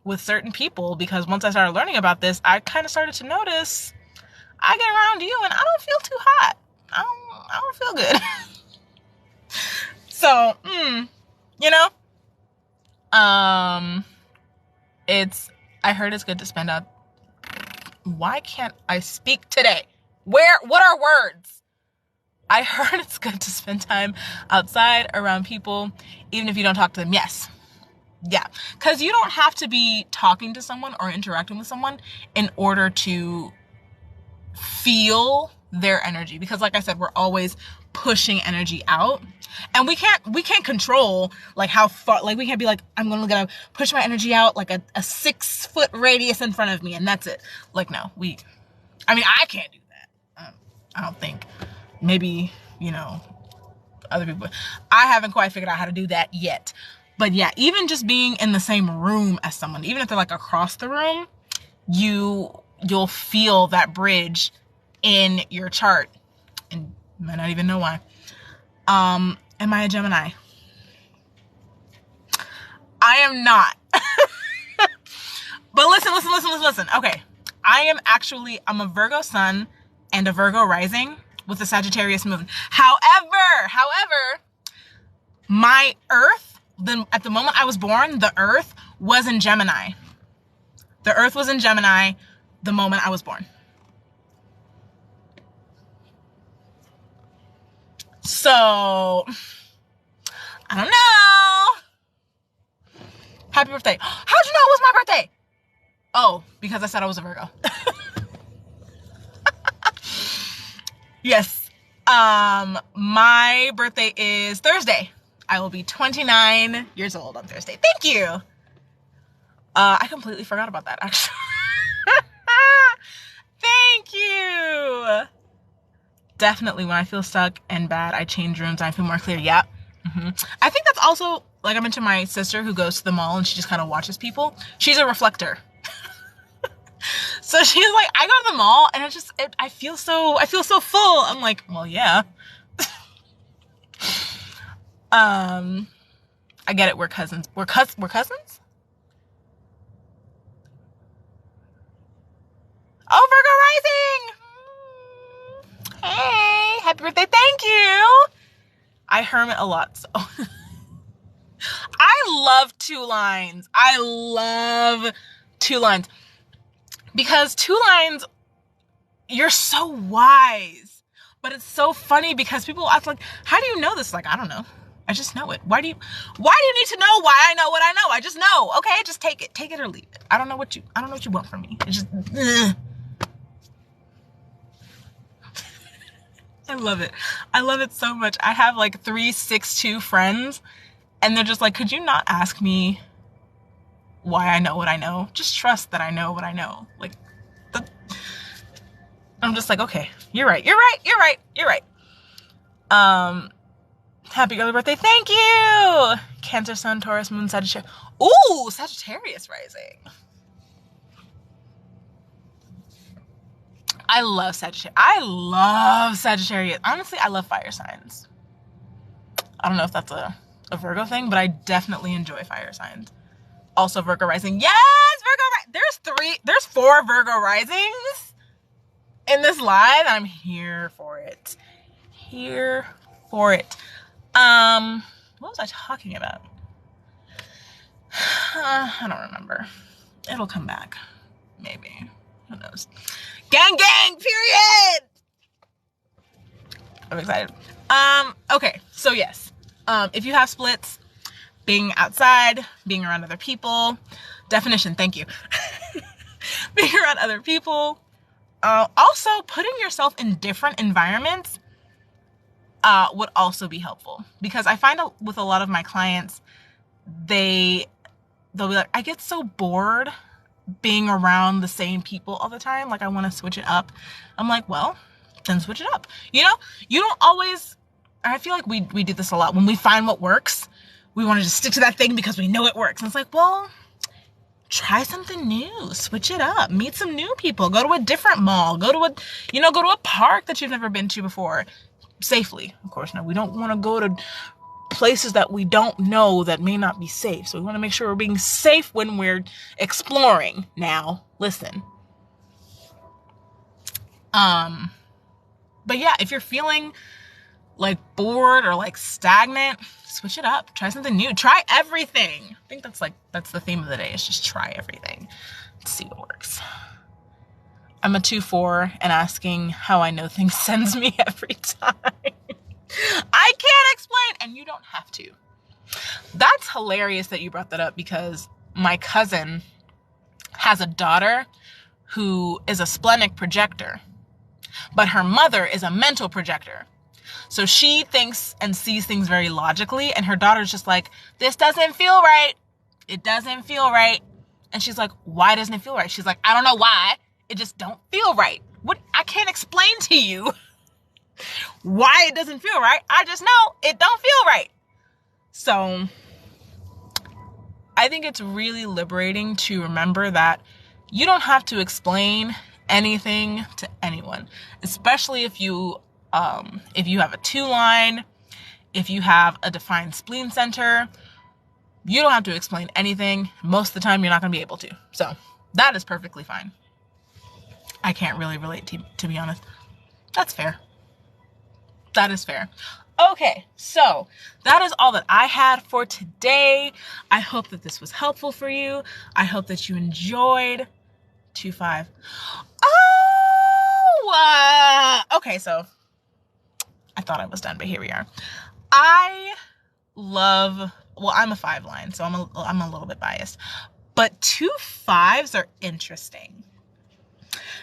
S1: with certain people because once I started learning about this, I kind of started to notice I get around you and I don't feel too hot. I don't feel good. So, I heard it's good to spend out. Why can't I speak today? What are words? I heard it's good to spend time outside around people, even if you don't talk to them. Yes. Yeah. Because you don't have to be talking to someone or interacting with someone in order to feel their energy. Because like I said, we're always pushing energy out. And we can't control like how far, like we can't be like, I'm gonna push my energy out like a 6-foot radius in front of me and that's it. Like, no, I can't do that. I don't think. Maybe, other people. I haven't quite figured out how to do that yet. But yeah, even just being in the same room as someone, even if they're like across the room, you'll feel that bridge in your chart. And you might not even know why. Am I a Gemini? I am not. But listen. Okay. I'm a Virgo sun and a Virgo rising with a Sagittarius moon. However, my Earth, at the moment I was born, the Earth was in Gemini. The Earth was in Gemini the moment I was born. So, I don't know. Happy birthday. How'd you know it was my birthday? Oh, because I said I was a Virgo. Yes. My birthday is Thursday. I will be 29 years old on Thursday. Thank you. I completely forgot about that, actually. Thank you. Definitely when I feel stuck and bad, I change rooms and I feel more clear. Yeah. Mm-hmm. I think that's also, like I mentioned, my sister who goes to the mall and she just kind of watches people. She's a reflector. So she's like, I go to the mall and I feel so full. I'm like, well, yeah. I get it. We're cousins. We're cousins? Oh, Virgo rising. Hey, happy birthday. Thank you. I hermit a lot, so. I love two lines. Because two lines, you're so wise. But it's so funny because people ask like, how do you know this? Like, I don't know. I just know it. Why do you need to know why I know what I know? I just know. Okay, just take it or leave it. I don't know what you want from me. It's just I love it. I love it so much. I have like 3 6'2" friends and they're just like, could you not ask me why I know what I know? Just trust that I know what I know. Like, I'm just like, okay, you're right. Happy early birthday. Thank you. Cancer, Sun, Taurus, Moon, Sagittarius. Ooh, Sagittarius rising. I love Sagittarius. Honestly, I love fire signs. I don't know if that's a Virgo thing, but I definitely enjoy fire signs. Also Virgo rising. Yes, there's 4 Virgo risings in this live. I'm here for it. What was I talking about? I don't remember. It'll come back. Maybe. Who knows? Gang, gang, period. I'm excited. Okay, so yes. If you have splits, being outside, being around other people, definition, thank you. Being around other people, also putting yourself in different environments would also be helpful, because I find with a lot of my clients, they'll be like, I get so bored being around the same people all the time. Like, I want to switch it up. I'm like, well, then switch it up. You know, you don't always, I feel like we do this a lot. When we find what works, we want to just stick to that thing because we know it works. And it's like, well, try something new, switch it up, meet some new people, go to a different mall, go to a park that you've never been to before, safely. Of course, now we don't want to go to places that we don't know that may not be safe. So we want to make sure we're being safe when we're exploring. Now, listen. But yeah, if you're feeling like bored or like stagnant, switch it up. Try something new. Try everything. I think that's the theme of the day, is just try everything. Let's see what works. I'm a 2-4, and asking how I know things sends me every time. I can't explain, and you don't have to. That's hilarious that you brought that up, because my cousin has a daughter who is a splenic projector, but her mother is a mental projector. So she thinks and sees things very logically, and her daughter's just like, this doesn't feel right. It doesn't feel right. And she's like, why doesn't it feel right? She's like, I don't know why. It just don't feel right. What? I can't explain to you why it doesn't feel right. I just know it don't feel right. So I think it's really liberating to remember that you don't have to explain anything to anyone, especially if you have a 2-line, if you have a defined spleen center. You don't have to explain anything. Most of the time, you're not going to be able to. So that is perfectly fine. I can't really relate to be honest. That's fair. That is fair. Okay, so that is all that I had for today. I hope that this was helpful for you. I hope that you enjoyed 2-5. Oh! Okay, so I thought I was done, but here we are. I'm a 5-line, so I'm a little bit biased. But 2-5s are interesting,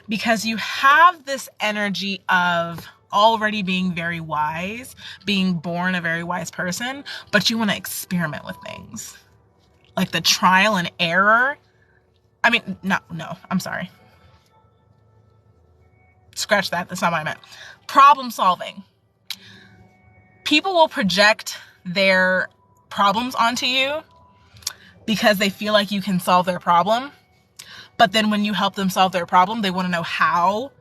S1: because you have this energy of already being very wise, being born a very wise person, but you want to experiment with things. Like the trial and error. I mean, no, I'm sorry. Scratch that. That's not what I meant. Problem solving. People will project their problems onto you because they feel like you can solve their problem. But then when you help them solve their problem, they want to know how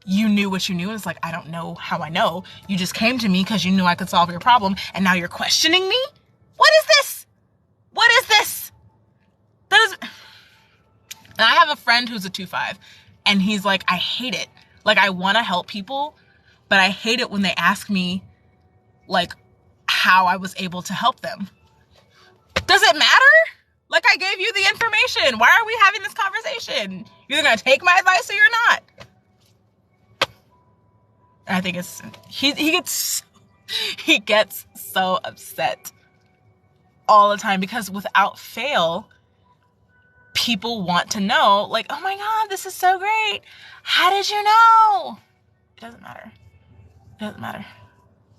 S1: you knew what you knew. And it's like, I don't know how I know. You just came to me because you knew I could solve your problem. And now you're questioning me? What is this? What is this? And I have a friend who's a 2-5, and he's like, I hate it. Like, I want to help people, but I hate it when they ask me, like, how I was able to help them. Does it matter? Like, I gave you the information. Why are we having this conversation? You're either going to take my advice or you're not. And I think he gets so upset all the time, because without fail, people want to know, like, oh my God, this is so great. How did you know? It doesn't matter. It doesn't matter.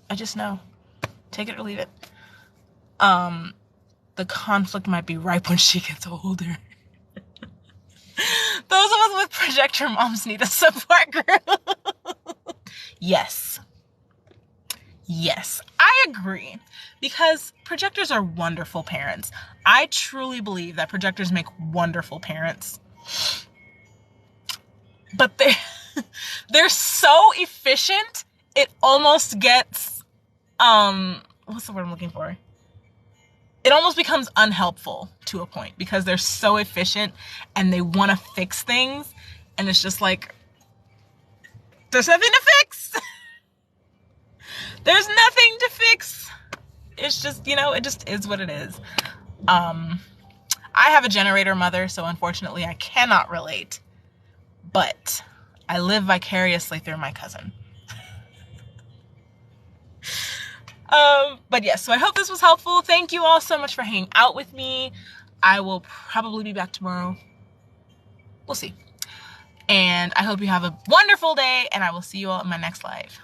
S1: I just know. Take it or leave it. The conflict might be ripe when she gets older. Those of us with projector moms need a support group. Yes, I agree, because projectors are wonderful parents. I truly believe that projectors make wonderful parents, but they're so efficient, it almost gets, what's the word I'm looking for? It almost becomes unhelpful to a point, because they're so efficient and they want to fix things, and it's just like, there's nothing to fix. There's nothing to fix. It's just, it just is what it is. I have a generator mother, so unfortunately I cannot relate, but I live vicariously through my cousin. But yes, so I hope this was helpful. Thank you all so much for hanging out with me. I will probably be back tomorrow. We'll see. And I hope you have a wonderful day, and I will see you all in my next live.